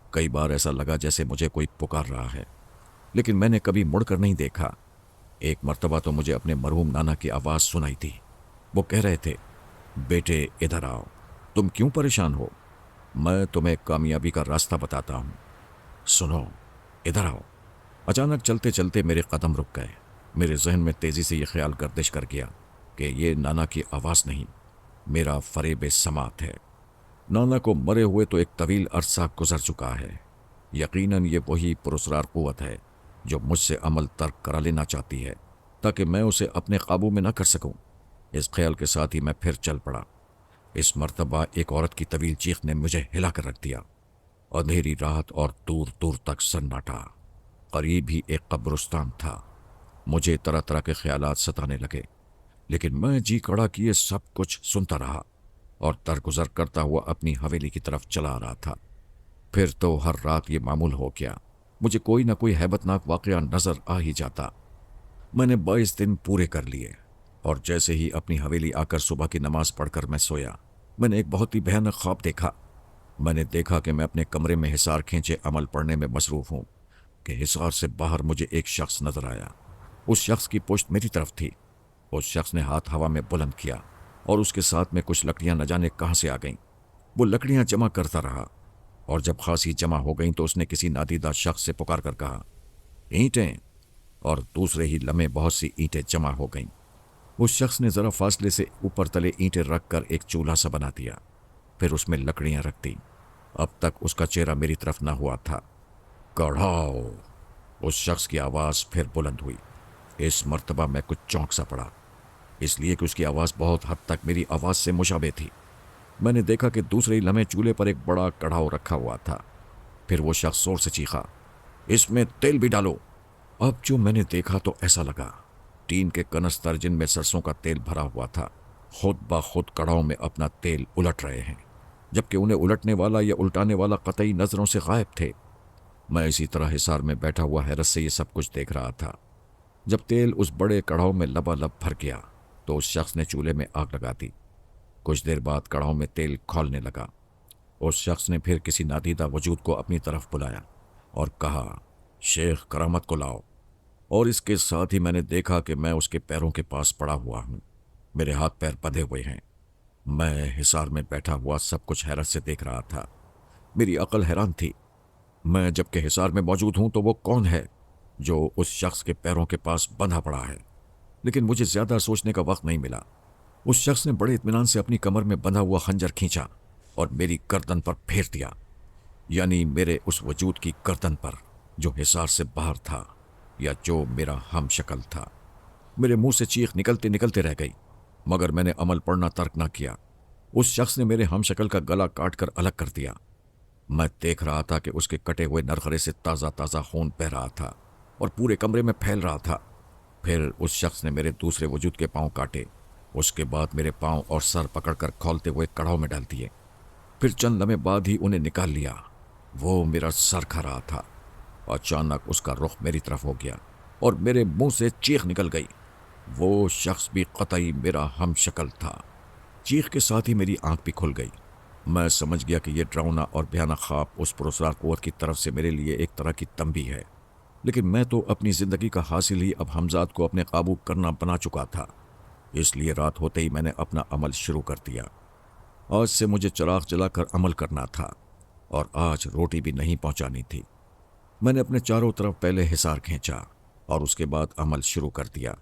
کئی بار ایسا لگا جیسے مجھے کوئی پکار رہا ہے، لیکن میں نے کبھی مڑ کر نہیں دیکھا۔ ایک مرتبہ تو مجھے اپنے مرحوم نانا کی آواز سنائی تھی۔ وہ کہہ رہے تھے، بیٹے ادھر آؤ، تم کیوں پریشان ہو؟ میں تمہیں کامیابی کا راستہ بتاتا ہوں، سنو، ادھر آؤ۔ اچانک چلتے چلتے میرے قدم رک گئے۔ میرے ذہن میں تیزی سے یہ خیال گردش کر گیا کہ یہ نانا کی آواز نہیں، میرا فریب سماعت ہے۔ نانا کو مرے ہوئے تو ایک طویل عرصہ گزر چکا ہے۔ یقیناً یہ وہی پراسرار قوت ہے جو مجھ سے عمل ترک کرا لینا چاہتی ہے تاکہ میں اسے اپنے قابو میں نہ کر سکوں۔ اس خیال کے ساتھ ہی میں پھر چل پڑا۔ اس مرتبہ ایک عورت کی طویل چیخ نے مجھے ہلا کر رکھ دیا۔ اندھیری رات اور دور دور تک سناٹا۔ قریب ہی ایک قبرستان تھا۔ مجھے طرح طرح کے خیالات ستانے لگے، لیکن میں جی کڑا کیے سب کچھ سنتا رہا اور درگزر کرتا ہوا اپنی حویلی کی طرف چلا آ رہا تھا۔ پھر تو ہر رات یہ معمول ہو گیا، مجھے کوئی نہ کوئی ہیبت ناک واقعہ نظر آ ہی جاتا۔ میں نے 22 دن پورے کر لیے اور جیسے ہی اپنی حویلی آ کر صبح کی نماز پڑھ کر میں سویا، میں نے ایک بہت ہی بھیانک خواب دیکھا۔ میں نے دیکھا کہ میں اپنے کمرے میں حصار کھینچے عمل پڑھنے میں مصروف ہوں کہ حصار سے باہر مجھے ایک شخص نظر آیا۔ اس شخص کی پشت میری طرف تھی۔ اس شخص نے ہاتھ ہوا میں بلند کیا اور اس کے ساتھ میں کچھ لکڑیاں نہ جانے کہاں سے آ گئیں۔ وہ لکڑیاں جمع کرتا رہا اور جب خاصی جمع ہو گئیں تو اس نے کسی نادیدہ شخص سے پکار کر کہا، اینٹیں، اور دوسرے ہی لمحے بہت سی اینٹیں جمع ہو گئیں۔ اس شخص نے ذرا فاصلے سے اوپر تلے اینٹیں رکھ کر ایک چولہا سا بنا دیا، پھر اس میں لکڑیاں رکھ دیں۔ اب تک اس کا چہرہ میری طرف نہ ہوا تھا۔ کڑھاؤ! اس شخص کی آواز پھر بلند ہوئی۔ اس مرتبہ میں کچھ چونک سا پڑا، اس لیے کہ اس کی آواز بہت حد تک میری آواز سے مشابہ تھی۔ میں نے دیکھا کہ دوسرے ہی لمحے چولہے پر ایک بڑا کڑھاؤ رکھا ہوا تھا۔ پھر وہ شخص زور سے چیخا، اس میں تیل بھی ڈالو۔ اب جو میں نے دیکھا تو ایسا لگا ٹین کے کنستر جن میں سرسوں کا تیل بھرا ہوا تھا خود بخود کڑھاؤ میں اپنا تیل الٹ رہے ہیں، جبکہ انہیں الٹنے والا یا الٹانے والا قطعی نظروں سے غائب تھے۔ میں اسی طرح حصار میں بیٹھا ہوا حیرت سے یہ سب کچھ دیکھ رہا تھا۔ جب تیل اس بڑے کڑھاؤ میں لبالب بھر گیا تو اس شخص نے چولہے میں آگ لگا دی۔ کچھ دیر بعد کڑھاؤ میں تیل کھولنے لگا۔ اس شخص نے پھر کسی نادیدہ وجود کو اپنی طرف بلایا اور کہا، شیخ کرامت کو لاؤ۔ اور اس کے ساتھ ہی میں نے دیکھا کہ میں اس کے پیروں کے پاس پڑا ہوا ہوں۔ میرے ہاتھ پیر بندھے ہوئے ہیں۔ میں حصار میں بیٹھا ہوا سب کچھ حیرت سے دیکھ رہا تھا۔ میری عقل حیران تھی۔ میں جب کہ حصار میں موجود ہوں تو وہ کون ہے جو اس شخص کے پیروں کے پاس بندھا پڑا ہے؟ لیکن مجھے زیادہ سوچنے کا وقت نہیں ملا۔ اس شخص نے بڑے اطمینان سے اپنی کمر میں بندھا ہوا خنجر کھینچا اور میری گردن پر پھیر دیا، یعنی میرے اس وجود کی گردن پر جو حصار سے باہر تھا یا جو میرا ہم شکل تھا۔ میرے منہ سے چیخ نکلتے نکلتے رہ گئی، مگر میں نے عمل پڑھنا ترک نہ کیا۔ اس شخص نے میرے ہم شکل کا گلا کاٹ کر الگ کر دیا۔ میں دیکھ رہا تھا کہ اس کے کٹے ہوئے نرخرے سے تازہ تازہ خون بہہ رہا تھا اور پورے کمرے میں پھیل رہا تھا۔ پھر اس شخص نے میرے دوسرے وجود کے پاؤں کاٹے، اس کے بعد میرے پاؤں اور سر پکڑ کر کھولتے ہوئے کڑھاؤ میں ڈال دیے۔ پھر چند لمحے بعد ہی انہیں نکال لیا۔ وہ میرا سر کھا رہا تھا۔ اچانک اس کا رخ میری طرف ہو گیا اور میرے منہ سے چیخ نکل گئی۔ وہ شخص بھی قطعی میرا ہم شکل تھا۔ چیخ کے ساتھ ہی میری آنکھ بھی کھل گئی۔ میں سمجھ گیا کہ یہ ڈراؤنا اور بھیانک خواب اس پراسرار قوت کی طرف سے میرے لیے ایک طرح کی تنبیہ ہے، لیکن میں تو اپنی زندگی کا حاصل ہی اب حمزاد کو اپنے قابو کرنا بنا چکا تھا۔ اس لیے رات ہوتے ہی میں نے اپنا عمل شروع کر دیا۔ آج سے مجھے چراغ جلا کر عمل کرنا تھا اور آج روٹی بھی نہیں پہنچانی تھی۔ میں نے اپنے چاروں طرف پہلے حصار کھینچا اور اس کے بعد عمل شروع کر دیا۔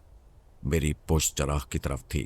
میری پشت چراغ کی طرف تھی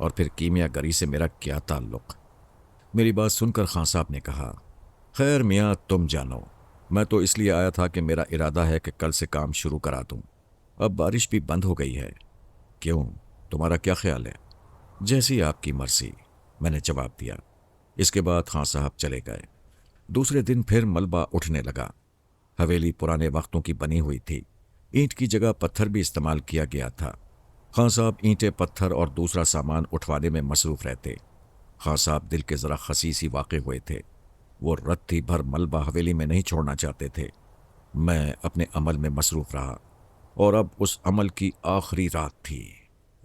اور پھر کیمیا گری سے میرا کیا تعلق؟ میری بات سن کر خان صاحب نے کہا، خیر میاں تم جانو، میں تو اس لیے آیا تھا کہ میرا ارادہ ہے کہ کل سے کام شروع کرا دوں۔ اب بارش بھی بند ہو گئی ہے۔ کیوں، تمہارا کیا خیال ہے؟ جیسی آپ کی مرضی، میں نے جواب دیا۔ اس کے بعد خان صاحب چلے گئے۔ دوسرے دن پھر ملبہ اٹھنے لگا۔ حویلی پرانے وقتوں کی بنی ہوئی تھی، اینٹ کی جگہ پتھر بھی استعمال کیا گیا تھا۔ خان صاحب اینٹیں، پتھر اور دوسرا سامان اٹھوانے میں مصروف رہتے۔ خان صاحب دل کے ذرا خسیس ہی واقع ہوئے تھے۔ وہ رتی بھر ملبہ حویلی میں نہیں چھوڑنا چاہتے تھے۔ میں اپنے عمل میں مصروف رہا، اور اب اس عمل کی آخری رات تھی۔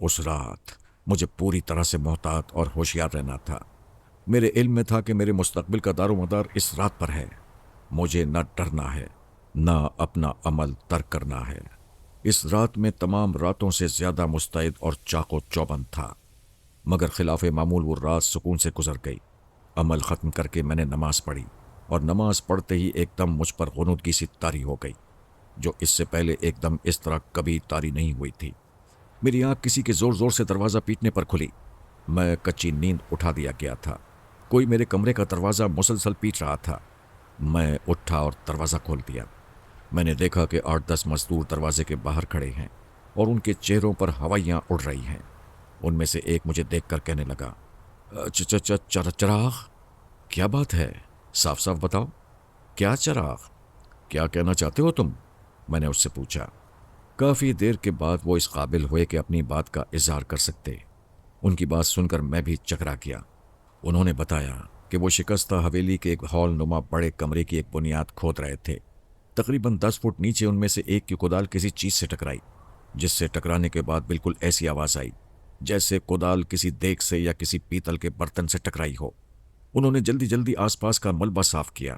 اس رات مجھے پوری طرح سے محتاط اور ہوشیار رہنا تھا۔ میرے علم میں تھا کہ میرے مستقبل کا دار و مدار اس رات پر ہے۔ مجھے نہ ڈرنا ہے، نہ اپنا عمل ترک کرنا ہے۔ اس رات میں تمام راتوں سے زیادہ مستعد اور چاق و چوبند تھا، مگر خلاف معمول وہ رات سکون سے گزر گئی۔ عمل ختم کر کے میں نے نماز پڑھی، اور نماز پڑھتے ہی ایک دم مجھ پر غنودگی سی طاری ہو گئی، جو اس سے پہلے ایک دم اس طرح کبھی طاری نہیں ہوئی تھی۔ میری آنکھ کسی کے زور زور سے دروازہ پیٹنے پر کھلی۔ میں کچی نیند اٹھا دیا گیا تھا۔ کوئی میرے کمرے کا دروازہ مسلسل پیٹ رہا تھا۔ میں اٹھا اور دروازہ کھول دیا۔ میں نے دیکھا کہ 8-10 مزدور دروازے کے باہر کھڑے ہیں، اور ان کے چہروں پر ہوائیاں اڑ رہی ہیں۔ ان میں سے ایک مجھے دیکھ کر کہنے لگا، چراغ، کیا بات ہے؟ صاف صاف بتاؤ، کیا چراغ؟ کیا کہنا چاہتے ہو تم؟ میں نے اس سے پوچھا۔ کافی دیر کے بعد وہ اس قابل ہوئے کہ اپنی بات کا اظہار کر سکتے۔ ان کی بات سن کر میں بھی چکرا گیا۔ انہوں نے بتایا کہ وہ شکستہ حویلی کے ایک ہال نما بڑے کمرے کی ایک بنیاد کھود رہے تھے۔ تقریباً 10 فٹ نیچے ان میں سے ایک کی کدال کسی چیز سے ٹکرائی، جس سے ٹکرانے کے بعد بالکل ایسی آواز آئی جیسے کدال کسی دیگ سے یا کسی پیتل کے برتن سے ٹکرائی ہو۔ انہوں نے جلدی جلدی آس پاس کا ملبہ صاف کیا،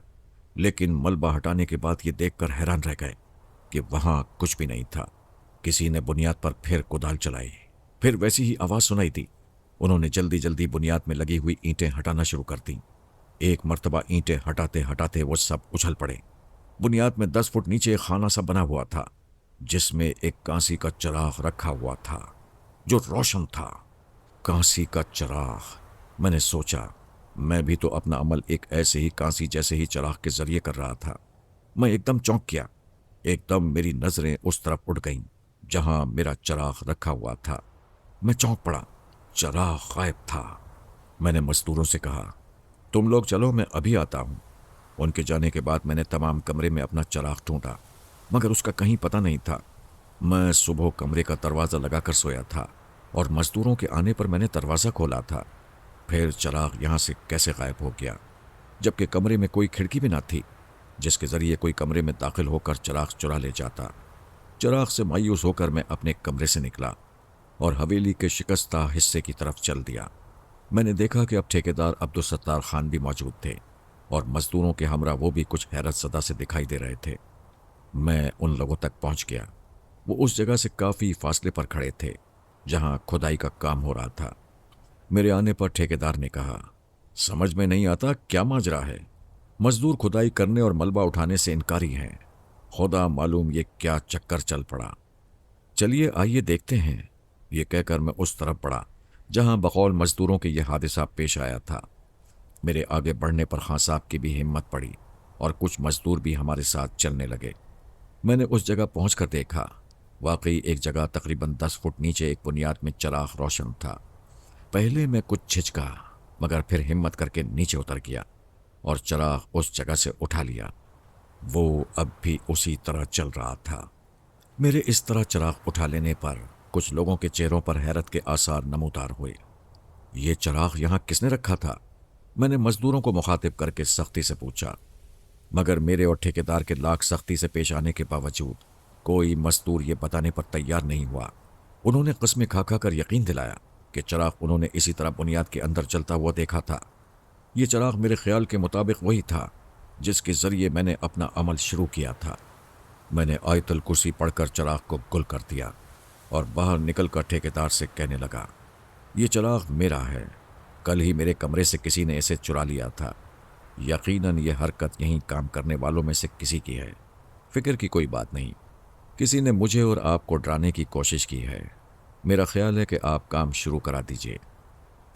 لیکن ملبہ ہٹانے کے بعد یہ دیکھ کر حیران رہ گئے کہ وہاں کچھ بھی نہیں تھا۔ کسی نے بنیاد پر پھر کدال چلائی، پھر ویسی ہی آواز سنائی دی۔ انہوں نے جلدی جلدی بنیاد میں لگی ہوئی اینٹیں ہٹانا شروع کر دیں۔ ایک مرتبہ اینٹیں ہٹاتے ہٹاتے وہ سب اچھل پڑے۔ بنیاد میں 10 فٹ نیچے ایک خانہ سا بنا ہوا تھا، جس میں ایک کانسی کا چراغ رکھا ہوا تھا جو روشن تھا۔ کانسی کا چراغ، میں نے سوچا، میں بھی تو اپنا عمل ایک ایسے ہی کانسی جیسے ہی چراغ کے ذریعے کر رہا تھا۔ میں ایک دم چونک گیا۔ ایک دم میری نظریں اس طرف اٹھ گئیں جہاں میرا چراغ رکھا ہوا تھا۔ میں چونک پڑا، چراغ غائب تھا۔ میں نے مزدوروں سے کہا، تم لوگ چلو، میں ابھی آتا ہوں۔ ان کے جانے کے بعد میں نے تمام کمرے میں اپنا چراغ ڈھونڈا، مگر اس کا کہیں پتہ نہیں تھا۔ میں صبح کمرے کا دروازہ لگا کر سویا تھا، اور مزدوروں کے آنے پر میں نے دروازہ کھولا تھا۔ پھر چراغ یہاں سے کیسے غائب ہو گیا، جبکہ کمرے میں کوئی کھڑکی بھی نہ تھی جس کے ذریعے کوئی کمرے میں داخل ہو کر چراغ چرا لے جاتا۔ چراغ سے مایوس ہو کر میں اپنے کمرے سے نکلا اور حویلی کے شکستہ حصے کی طرف چل دیا۔ میں نے دیکھا کہ اب ٹھیکیدار عبدالستار خان بھی موجود تھے، اور مزدوروں کے ہمراہ وہ بھی کچھ حیرت زدہ سے دکھائی دے رہے تھے۔ میں ان لوگوں تک پہنچ گیا۔ وہ اس جگہ سے کافی فاصلے پر کھڑے تھے جہاں کھدائی کا کام ہو رہا تھا۔ میرے آنے پر ٹھیکیدار نے کہا، سمجھ میں نہیں آتا کیا ماجرا ہے؟ مزدور کھدائی کرنے اور ملبہ اٹھانے سے انکاری ہیں۔ خدا معلوم یہ کیا چکر چل پڑا۔ چلیے آئیے دیکھتے ہیں۔ یہ کہہ کر میں اس طرف بڑھا جہاں بقول مزدوروں کے یہ حادثہ پیش آیا تھا۔ میرے آگے بڑھنے پر خان صاحب کی بھی ہمت پڑی، اور کچھ مزدور بھی ہمارے ساتھ چلنے لگے۔ میں نے اس جگہ پہنچ کر دیکھا، واقعی ایک جگہ تقریباً 10 فٹ نیچے ایک بنیاد میں چراغ روشن تھا۔ پہلے میں کچھ جھجکا، مگر پھر ہمت کر کے نیچے اتر گیا اور چراغ اس جگہ سے اٹھا لیا۔ وہ اب بھی اسی طرح چل رہا تھا۔ میرے اس طرح چراغ اٹھا لینے پر کچھ لوگوں کے چہروں پر حیرت کے آثار نمودار ہوئے۔ یہ چراغ یہاں کس نے رکھا تھا؟ میں نے مزدوروں کو مخاطب کر کے سختی سے پوچھا، مگر میرے اور ٹھیکیدار کے لاکھ سختی سے پیش آنے کے باوجود کوئی مزدور یہ بتانے پر تیار نہیں ہوا۔ انہوں نے قسمیں کھا کھا کر یقین دلایا کہ چراغ انہوں نے اسی طرح بنیاد کے اندر چلتا ہوا دیکھا تھا۔ یہ چراغ میرے خیال کے مطابق وہی تھا جس کے ذریعے میں نے اپنا عمل شروع کیا تھا۔ میں نے آیت الکرسی پڑھ کر چراغ کو گل کر دیا اور باہر نکل کر ٹھیکیدار سے کہنے لگا، یہ چراغ میرا ہے، کل ہی میرے کمرے سے کسی نے اسے چرا لیا تھا۔ یقیناً یہ حرکت یہیں کام کرنے والوں میں سے کسی کی ہے۔ فکر کی کوئی بات نہیں، کسی نے مجھے اور آپ کو ڈرانے کی کوشش کی ہے۔ میرا خیال ہے کہ آپ کام شروع کرا دیجئے۔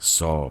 100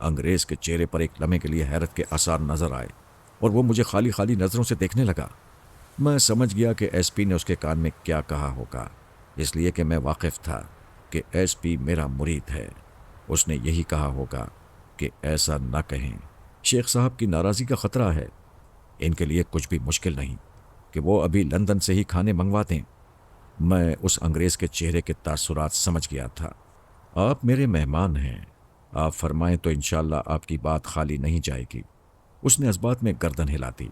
انگریز کے چہرے پر ایک لمحے کے لیے حیرت کے آثار نظر آئے اور وہ مجھے خالی خالی نظروں سے دیکھنے لگا۔ میں سمجھ گیا کہ ایس پی نے اس کے کان میں کیا کہا ہوگا، اس لیے کہ میں واقف تھا کہ ایس پی میرا مرید ہے۔ اس نے یہی کہا ہوگا کہ ایسا نہ کہیں، شیخ صاحب کی ناراضی کا خطرہ ہے۔ ان کے لیے کچھ بھی مشکل نہیں کہ وہ ابھی لندن سے ہی کھانے منگوا دیں۔ میں اس انگریز کے چہرے کے تاثرات سمجھ گیا تھا۔ آپ میرے مہمان ہیں، آپ فرمائیں تو انشاءاللہ آپ کی بات خالی نہیں جائے گی۔ اس نے اس بات میں گردن ہلا دی۔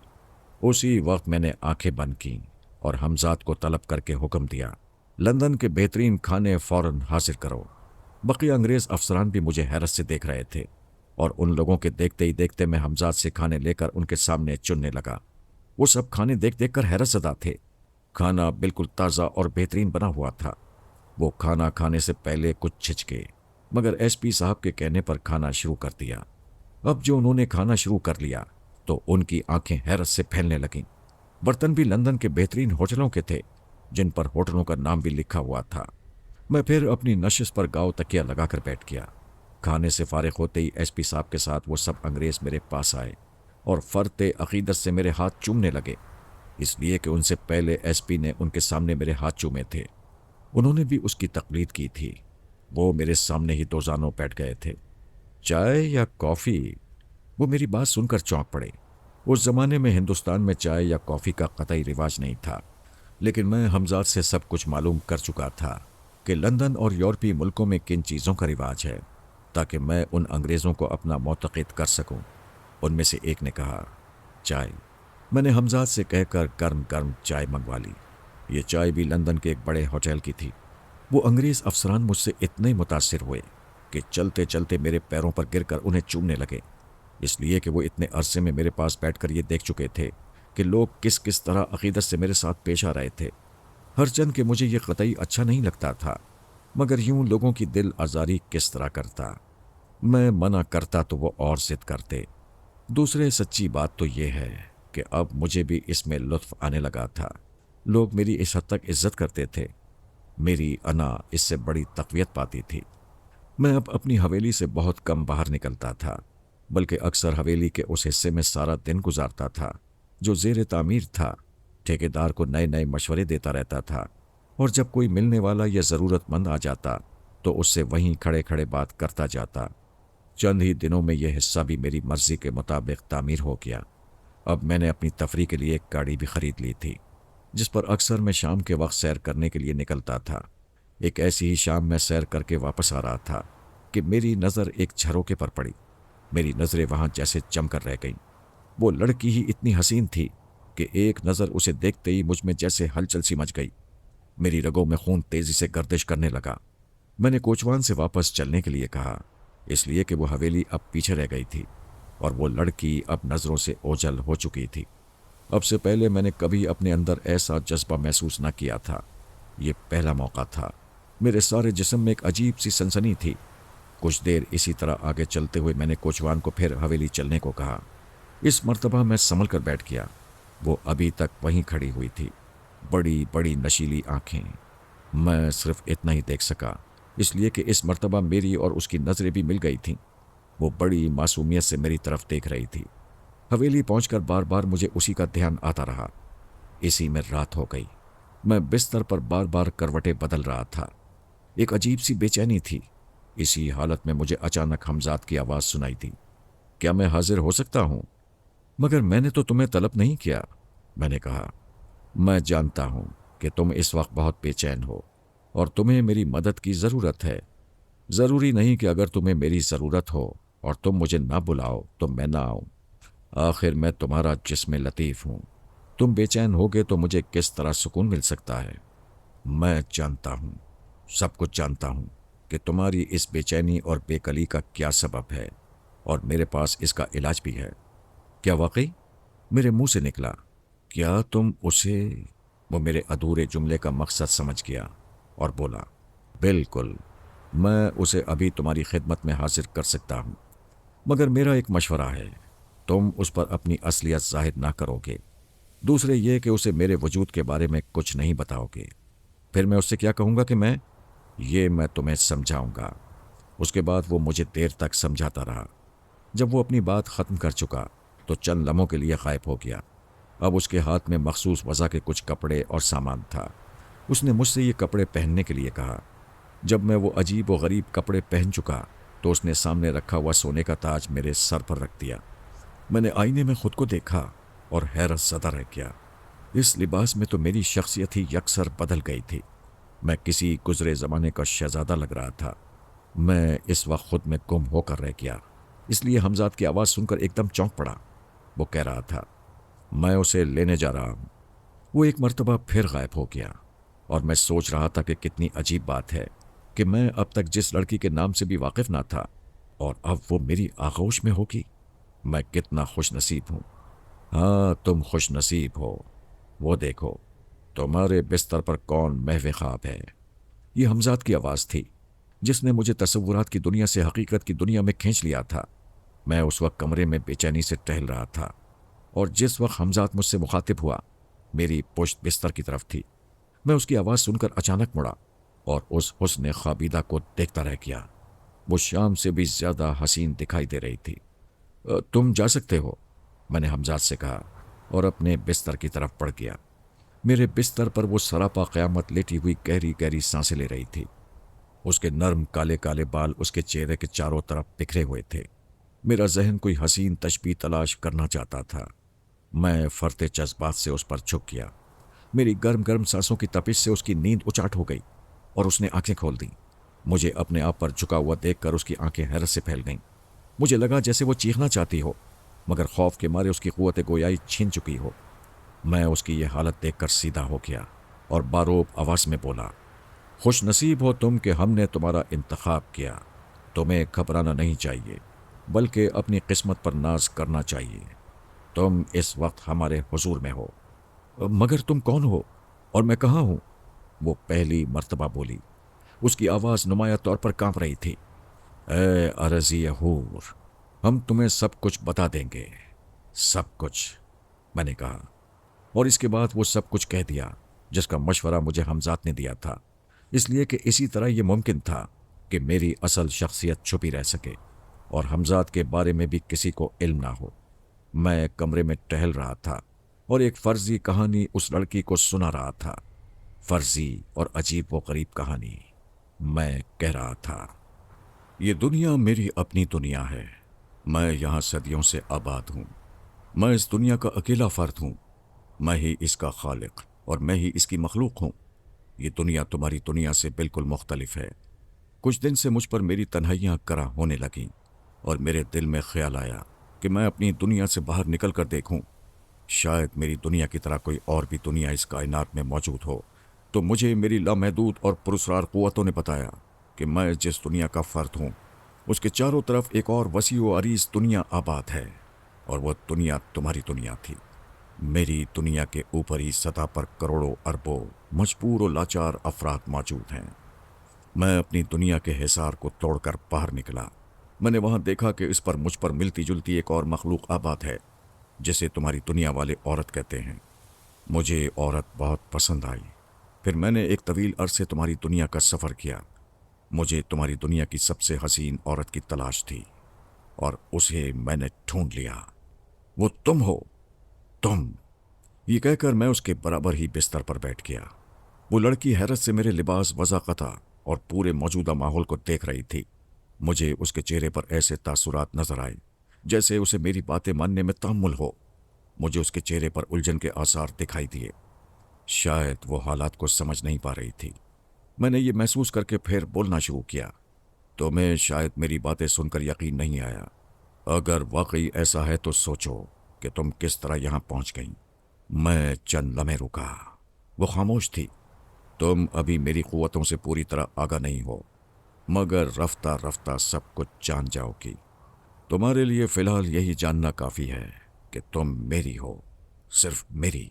اسی وقت میں نے آنکھیں بند کیں اور حمزات کو طلب کر کے حکم دیا، لندن کے بہترین کھانے فوراً حاضر کرو۔ بقیہ انگریز افسران بھی مجھے حیرت سے دیکھ رہے تھے اور ان لوگوں کے دیکھتے ہی دیکھتے میں حمزات سے کھانے لے کر ان کے سامنے چننے لگا۔ وہ سب کھانے دیکھ دیکھ کر حیرت زدہ تھے۔ کھانا بالکل تازہ اور بہترین بنا ہوا تھا۔ وہ کھانا کھانے سے پہلے کچھ چھچکے، مگر ایس پی صاحب کے کہنے پر کھانا شروع کر دیا۔ اب جو انہوں نے کھانا شروع کر لیا تو ان کی آنکھیں حیرت سے پھیلنے لگیں۔ برتن بھی لندن کے بہترین ہوٹلوں کے تھے، جن پر ہوٹلوں کا نام بھی لکھا ہوا تھا۔ میں پھر اپنی نشست پر گاؤ تکیہ لگا کر بیٹھ گیا۔ کھانے سے فارغ ہوتے ہی ایس پی صاحب کے ساتھ وہ سب انگریز میرے پاس آئے اور فرط عقیدت سے میرے ہاتھ چومنے لگے، اس لیے کہ ان سے پہلے ایس پی نے ان کے سامنے میرے ہاتھ چومے تھے۔ انہوں نے بھی اس کی تقلید کی تھی۔ وہ میرے سامنے ہی دوزانوں بیٹھ گئے تھے۔ چائے یا کافی؟ وہ میری بات سن کر چونک پڑے۔ اس زمانے میں ہندوستان میں چائے یا کافی کا قطعی رواج نہیں تھا، لیکن میں حمزات سے سب کچھ معلوم کر چکا تھا کہ لندن اور یورپی ملکوں میں کن چیزوں کا رواج ہے، تاکہ میں ان انگریزوں کو اپنا معتقد کر سکوں۔ ان میں سے ایک نے کہا، چائے۔ میں نے حمزات سے کہہ کر گرم گرم چائے منگوا لی۔ یہ چائے بھی لندن کے ایک بڑے ہوٹل کی تھی۔ وہ انگریز افسران مجھ سے اتنے متاثر ہوئے کہ چلتے چلتے میرے پیروں پر گر کر انہیں چومنے لگے، اس لیے کہ وہ اتنے عرصے میں میرے پاس بیٹھ کر یہ دیکھ چکے تھے کہ لوگ کس کس طرح عقیدت سے میرے ساتھ پیش آ رہے تھے۔ ہر چند کہ مجھے یہ قطعی اچھا نہیں لگتا تھا، مگر یوں لوگوں کی دل آزاری کس طرح کرتا۔ میں منع کرتا تو وہ اور ضد کرتے۔ دوسرے سچی بات تو یہ ہے کہ اب مجھے بھی اس میں لطف آنے لگا تھا۔ لوگ میری اس حد تک عزت کرتے تھے، میری انا اس سے بڑی تقویت پاتی تھی۔ میں اب اپنی حویلی سے بہت کم باہر نکلتا تھا، بلکہ اکثر حویلی کے اس حصے میں سارا دن گزارتا تھا جو زیر تعمیر تھا۔ ٹھیکیدار کو نئے نئے مشورے دیتا رہتا تھا، اور جب کوئی ملنے والا یا ضرورت مند آ جاتا تو اس سے وہیں کھڑے کھڑے بات کرتا جاتا۔ چند ہی دنوں میں یہ حصہ بھی میری مرضی کے مطابق تعمیر ہو گیا۔ اب میں نے اپنی تفریح کے لیے ایک گاڑی بھی خرید لی تھی، جس پر اکثر میں شام کے وقت سیر کرنے کے لیے نکلتا تھا۔ ایک ایسی ہی شام میں سیر کر کے واپس آ رہا تھا کہ میری نظر ایک جھروکے پر پڑی۔ میری نظریں وہاں جیسے جم کر رہ گئیں۔ وہ لڑکی ہی اتنی حسین تھی کہ ایک نظر اسے دیکھتے ہی مجھ میں جیسے ہلچل سی مچ گئی۔ میری رگوں میں خون تیزی سے گردش کرنے لگا۔ میں نے کوچوان سے واپس چلنے کے لیے کہا، اس لیے کہ وہ حویلی اب پیچھے رہ گئی تھی اور وہ لڑکی اب نظروں سے اوجھل ہو چکی تھی۔ اب سے پہلے میں نے کبھی اپنے اندر ایسا جذبہ محسوس نہ کیا تھا۔ یہ پہلا موقع تھا۔ میرے سارے جسم میں ایک عجیب سی سنسنی تھی۔ کچھ دیر اسی طرح آگے چلتے ہوئے میں نے کوچوان کو پھر حویلی چلنے کو کہا۔ اس مرتبہ میں سنبھل کر بیٹھ گیا۔ وہ ابھی تک وہیں کھڑی ہوئی تھی، بڑی بڑی نشیلی آنکھیں۔ میں صرف اتنا ہی دیکھ سکا، اس لیے کہ اس مرتبہ میری اور اس کی نظریں بھی مل گئی تھیں۔ وہ بڑی معصومیت سے میری طرف دیکھ رہی تھی۔ حویلی پہنچ کر بار بار مجھے اسی کا دھیان آتا رہا۔ اسی میں رات ہو گئی۔ میں بستر پر بار بار کروٹیں بدل رہا تھا۔ ایک عجیب سی بے چینی تھی۔ اسی حالت میں مجھے اچانک حمزات کی آواز سنائی دی، کیا میں حاضر ہو سکتا ہوں؟ مگر میں نے تو تمہیں طلب نہیں کیا، میں نے کہا۔ میں جانتا ہوں کہ تم اس وقت بہت بے چین ہو اور تمہیں میری مدد کی ضرورت ہے۔ ضروری نہیں کہ اگر تمہیں میری ضرورت ہو اور تم مجھے نہ بلاؤ تو میں نہ آؤں۔ آخر میں تمہارا جسم لطیف ہوں۔ تم بے چین ہوگے تو مجھے کس طرح سکون مل سکتا ہے؟ میں جانتا ہوں، سب کچھ جانتا ہوں کہ تمہاری اس بے چینی اور بے کلی کا کیا سبب ہے، اور میرے پاس اس کا علاج بھی ہے۔ کیا واقعی؟ میرے منہ سے نکلا۔ کیا تم اسے؟ وہ میرے ادھورے جملے کا مقصد سمجھ گیا اور بولا، بالکل، میں اسے ابھی تمہاری خدمت میں حاضر کر سکتا ہوں، مگر میرا ایک مشورہ ہے۔ تم اس پر اپنی اصلیت ظاہر نہ کرو گے۔ دوسرے یہ کہ اسے میرے وجود کے بارے میں کچھ نہیں بتاؤ گے۔ پھر میں اس سے کیا کہوں گا کہ میں تمہیں سمجھاؤں گا۔ اس کے بعد وہ مجھے دیر تک سمجھاتا رہا۔ جب وہ اپنی بات ختم کر چکا تو چند لمحوں کے لیے غائب ہو گیا۔ اب اس کے ہاتھ میں مخصوص وضع کے کچھ کپڑے اور سامان تھا۔ اس نے مجھ سے یہ کپڑے پہننے کے لیے کہا۔ جب میں وہ عجیب و غریب کپڑے پہن چکا تو اس نے سامنے رکھا ہوا سونے کا تاج میرے سر پر رکھ دیا۔ میں نے آئینے میں خود کو دیکھا اور حیرت زدہ رہ گیا۔ اس لباس میں تو میری شخصیت ہی یکسر بدل گئی تھی۔ میں کسی گزرے زمانے کا شہزادہ لگ رہا تھا۔ میں اس وقت خود میں گم ہو کر رہ گیا، اس لیے حمزاد کی آواز سن کر ایک دم چونک پڑا۔ وہ کہہ رہا تھا، میں اسے لینے جا رہا ہوں۔ وہ ایک مرتبہ پھر غائب ہو گیا اور میں سوچ رہا تھا کہ کتنی عجیب بات ہے کہ میں اب تک جس لڑکی کے نام سے بھی واقف نہ تھا اور اب وہ میری آغوش میں ہوگی۔ میں کتنا خوش نصیب ہوں۔ ہاں، تم خوش نصیب ہو۔ وہ دیکھو تمہارے بستر پر کون محو خواب ہے۔ یہ حمزاد کی آواز تھی جس نے مجھے تصورات کی دنیا سے حقیقت کی دنیا میں کھینچ لیا تھا۔ میں اس وقت کمرے میں بے چینی سے ٹہل رہا تھا اور جس وقت حمزاد مجھ سے مخاطب ہوا میری پشت بستر کی طرف تھی۔ میں اس کی آواز سن کر اچانک مڑا اور اس حسن خوابیدہ کو دیکھتا رہ گیا۔ وہ شام سے بھی زیادہ حسین دکھائی دے رہی تھی۔ تم جا سکتے ہو، میں نے حمزاد سے کہا اور اپنے بستر کی طرف بڑھ گیا۔ میرے بستر پر وہ سراپا قیامت لیٹی ہوئی گہری گہری سانسیں لے رہی تھی۔ اس کے نرم کالے کالے بال اس کے چہرے کے چاروں طرف بکھرے ہوئے تھے۔ میرا ذہن کوئی حسین تشبیہ تلاش کرنا چاہتا تھا۔ میں فرتے جذبات سے اس پر جھک گیا۔ میری گرم گرم سانسوں کی تپش سے اس کی نیند اچاٹ ہو گئی اور اس نے آنکھیں کھول دیں۔ مجھے اپنے آپ پر جھکا ہوا دیکھ کر اس کی آنکھیں حیرت سے پھیل گئیں۔ مجھے لگا جیسے وہ چیخنا چاہتی ہو مگر خوف کے مارے اس کی قوت گویائی چھین چکی ہو۔ میں اس کی یہ حالت دیکھ کر سیدھا ہو گیا اور باروب آواز میں بولا، خوش نصیب ہو تم کہ ہم نے تمہارا انتخاب کیا۔ تمہیں گھبرانا نہیں چاہیے بلکہ اپنی قسمت پر ناز کرنا چاہیے۔ تم اس وقت ہمارے حضور میں ہو۔ مگر تم کون ہو اور میں کہاں ہوں؟ وہ پہلی مرتبہ بولی۔ اس کی آواز نمایاں طور پر کانپ رہی تھی۔ اے عرضی حور، ہم تمہیں سب کچھ بتا دیں گے، سب کچھ، میں نے کہا۔ اور اس کے بعد وہ سب کچھ کہہ دیا جس کا مشورہ مجھے حمزاد نے دیا تھا، اس لیے کہ اسی طرح یہ ممکن تھا کہ میری اصل شخصیت چھپی رہ سکے اور حمزاد کے بارے میں بھی کسی کو علم نہ ہو۔ میں کمرے میں ٹہل رہا تھا اور ایک فرضی کہانی اس لڑکی کو سنا رہا تھا۔ فرضی اور عجیب و غریب کہانی۔ میں کہہ رہا تھا، یہ دنیا میری اپنی دنیا ہے، میں یہاں صدیوں سے آباد ہوں، میں اس دنیا کا اکیلا فرد ہوں، میں ہی اس کا خالق اور میں ہی اس کی مخلوق ہوں۔ یہ دنیا تمہاری دنیا سے بالکل مختلف ہے۔ کچھ دن سے مجھ پر میری تنہائیاں کرا ہونے لگیں اور میرے دل میں خیال آیا کہ میں اپنی دنیا سے باہر نکل کر دیکھوں، شاید میری دنیا کی طرح کوئی اور بھی دنیا اس کائنات میں موجود ہو۔ تو مجھے میری لامحدود اور پراسرار قوتوں نے بتایا کہ میں جس دنیا کا فرد ہوں اس کے چاروں طرف ایک اور وسیع و عریض دنیا آباد ہے، اور وہ دنیا تمہاری دنیا تھی۔ میری دنیا کے اوپری سطح پر کروڑوں اربوں مجبور و لاچار افراد موجود ہیں۔ میں اپنی دنیا کے حصار کو توڑ کر باہر نکلا۔ میں نے وہاں دیکھا کہ اس پر مجھ پر ملتی جلتی ایک اور مخلوق آباد ہے جسے تمہاری دنیا والے عورت کہتے ہیں۔ مجھے عورت بہت پسند آئی۔ پھر میں نے ایک طویل عرصے تمہاری دنیا کا سفر کیا۔ مجھے تمہاری دنیا کی سب سے حسین عورت کی تلاش تھی اور اسے میں نے ڈھونڈ لیا۔ وہ تم ہو، تم۔ یہ کہہ کر میں اس کے برابر ہی بستر پر بیٹھ گیا۔ وہ لڑکی حیرت سے میرے لباس، وضاقتہ اور پورے موجودہ ماحول کو دیکھ رہی تھی۔ مجھے اس کے چہرے پر ایسے تاثرات نظر آئے جیسے اسے میری باتیں ماننے میں تامل ہو۔ مجھے اس کے چہرے پر الجھن کے آثار دکھائی دیے۔ شاید وہ حالات کو سمجھ نہیں پا رہی تھی۔ میں نے یہ محسوس کر کے پھر بولنا شروع کیا۔ تمہیں شاید میری باتیں سن کر یقین نہیں آیا۔ اگر واقعی ایسا ہے تو سوچو کہ تم کس طرح یہاں پہنچ گئیں۔ میں چند لمحے رکا۔ وہ خاموش تھی۔ تم ابھی میری قوتوں سے پوری طرح آگاہ نہیں ہو، مگر رفتہ رفتہ سب کچھ جان جاؤ گی۔ تمہارے لیے فی الحال یہی جاننا کافی ہے کہ تم میری ہو، صرف میری۔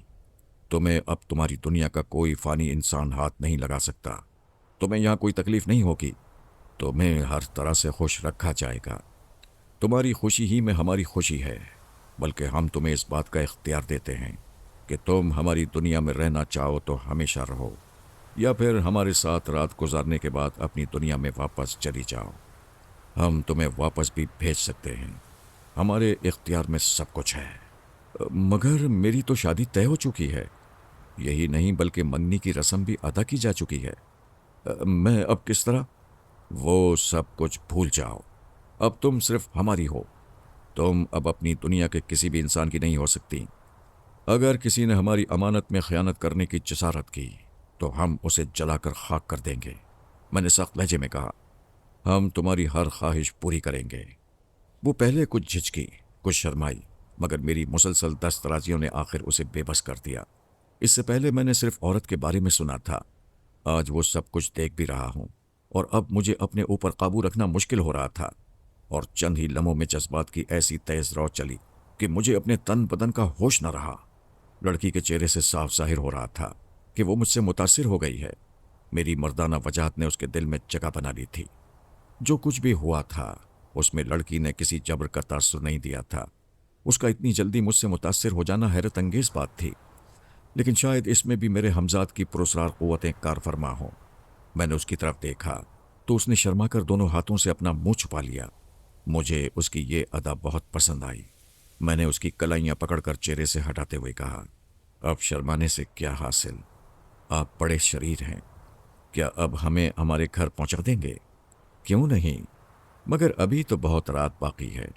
تمہیں اب تمہاری دنیا کا کوئی فانی انسان ہاتھ نہیں لگا سکتا۔ تمہیں یہاں کوئی تکلیف نہیں ہوگی۔ تمہیں ہر طرح سے خوش رکھا جائے گا۔ تمہاری خوشی ہی میں ہماری خوشی ہے، بلکہ ہم تمہیں اس بات کا اختیار دیتے ہیں کہ تم ہماری دنیا میں رہنا چاہو تو ہمیشہ رہو، یا پھر ہمارے ساتھ رات گزارنے کے بعد اپنی دنیا میں واپس چلی جاؤ۔ ہم تمہیں واپس بھی بھیج سکتے ہیں۔ ہمارے اختیار میں سب کچھ ہے، مگر میری تو شادی طے ہو چکی ہے۔ یہی نہیں بلکہ منگنی کی رسم بھی ادا کی جا چکی ہے۔ میں اب کس طرح؟ وہ سب کچھ بھول جاؤ، اب تم صرف ہماری ہو۔ تم اب اپنی دنیا کے کسی بھی انسان کی نہیں ہو سکتی۔ اگر کسی نے ہماری امانت میں خیانت کرنے کی جسارت کی تو ہم اسے جلا کر خاک کر دیں گے۔ میں نے سخت لہجے میں کہا، ہم تمہاری ہر خواہش پوری کریں گے۔ وہ پہلے کچھ جھجکی، کچھ شرمائی، مگر میری مسلسل دست درازیوں نے آخر اسے بے بس کر دیا۔ اس سے پہلے میں نے صرف عورت کے بارے میں سنا تھا، آج وہ سب کچھ دیکھ بھی رہا ہوں، اور اب مجھے اپنے اوپر قابو رکھنا مشکل ہو رہا تھا، اور چند ہی لمحوں میں جذبات کی ایسی تیز رو چلی کہ مجھے اپنے تن بدن کا ہوش نہ رہا۔ لڑکی کے چہرے سے صاف ظاہر ہو رہا تھا کہ وہ مجھ سے متاثر ہو گئی ہے۔ میری مردانہ وجاہت نے اس کے دل میں جگہ بنا لی تھی۔ جو کچھ بھی ہوا تھا اس میں لڑکی نے کسی جبر کا تاثر نہیں دیا تھا۔ اس کا اتنی جلدی مجھ سے متاثر ہو جانا حیرت انگیز بات تھی، لیکن شاید اس میں بھی میرے ہمزاد کی پراسرار قوتیں کار فرما ہوں۔ میں نے اس کی طرف دیکھا تو اس نے شرما کر دونوں ہاتھوں سے اپنا منہ چھپا لیا۔ مجھے اس کی یہ ادا بہت پسند آئی۔ میں نے اس کی کلائیاں پکڑ کر چہرے سے ہٹاتے ہوئے کہا، اب شرمانے سے کیا حاصل؟ آپ بڑے شریر ہیں، کیا اب ہمیں ہمارے گھر پہنچا دیں گے؟ کیوں نہیں، مگر ابھی تو بہت رات باقی ہے۔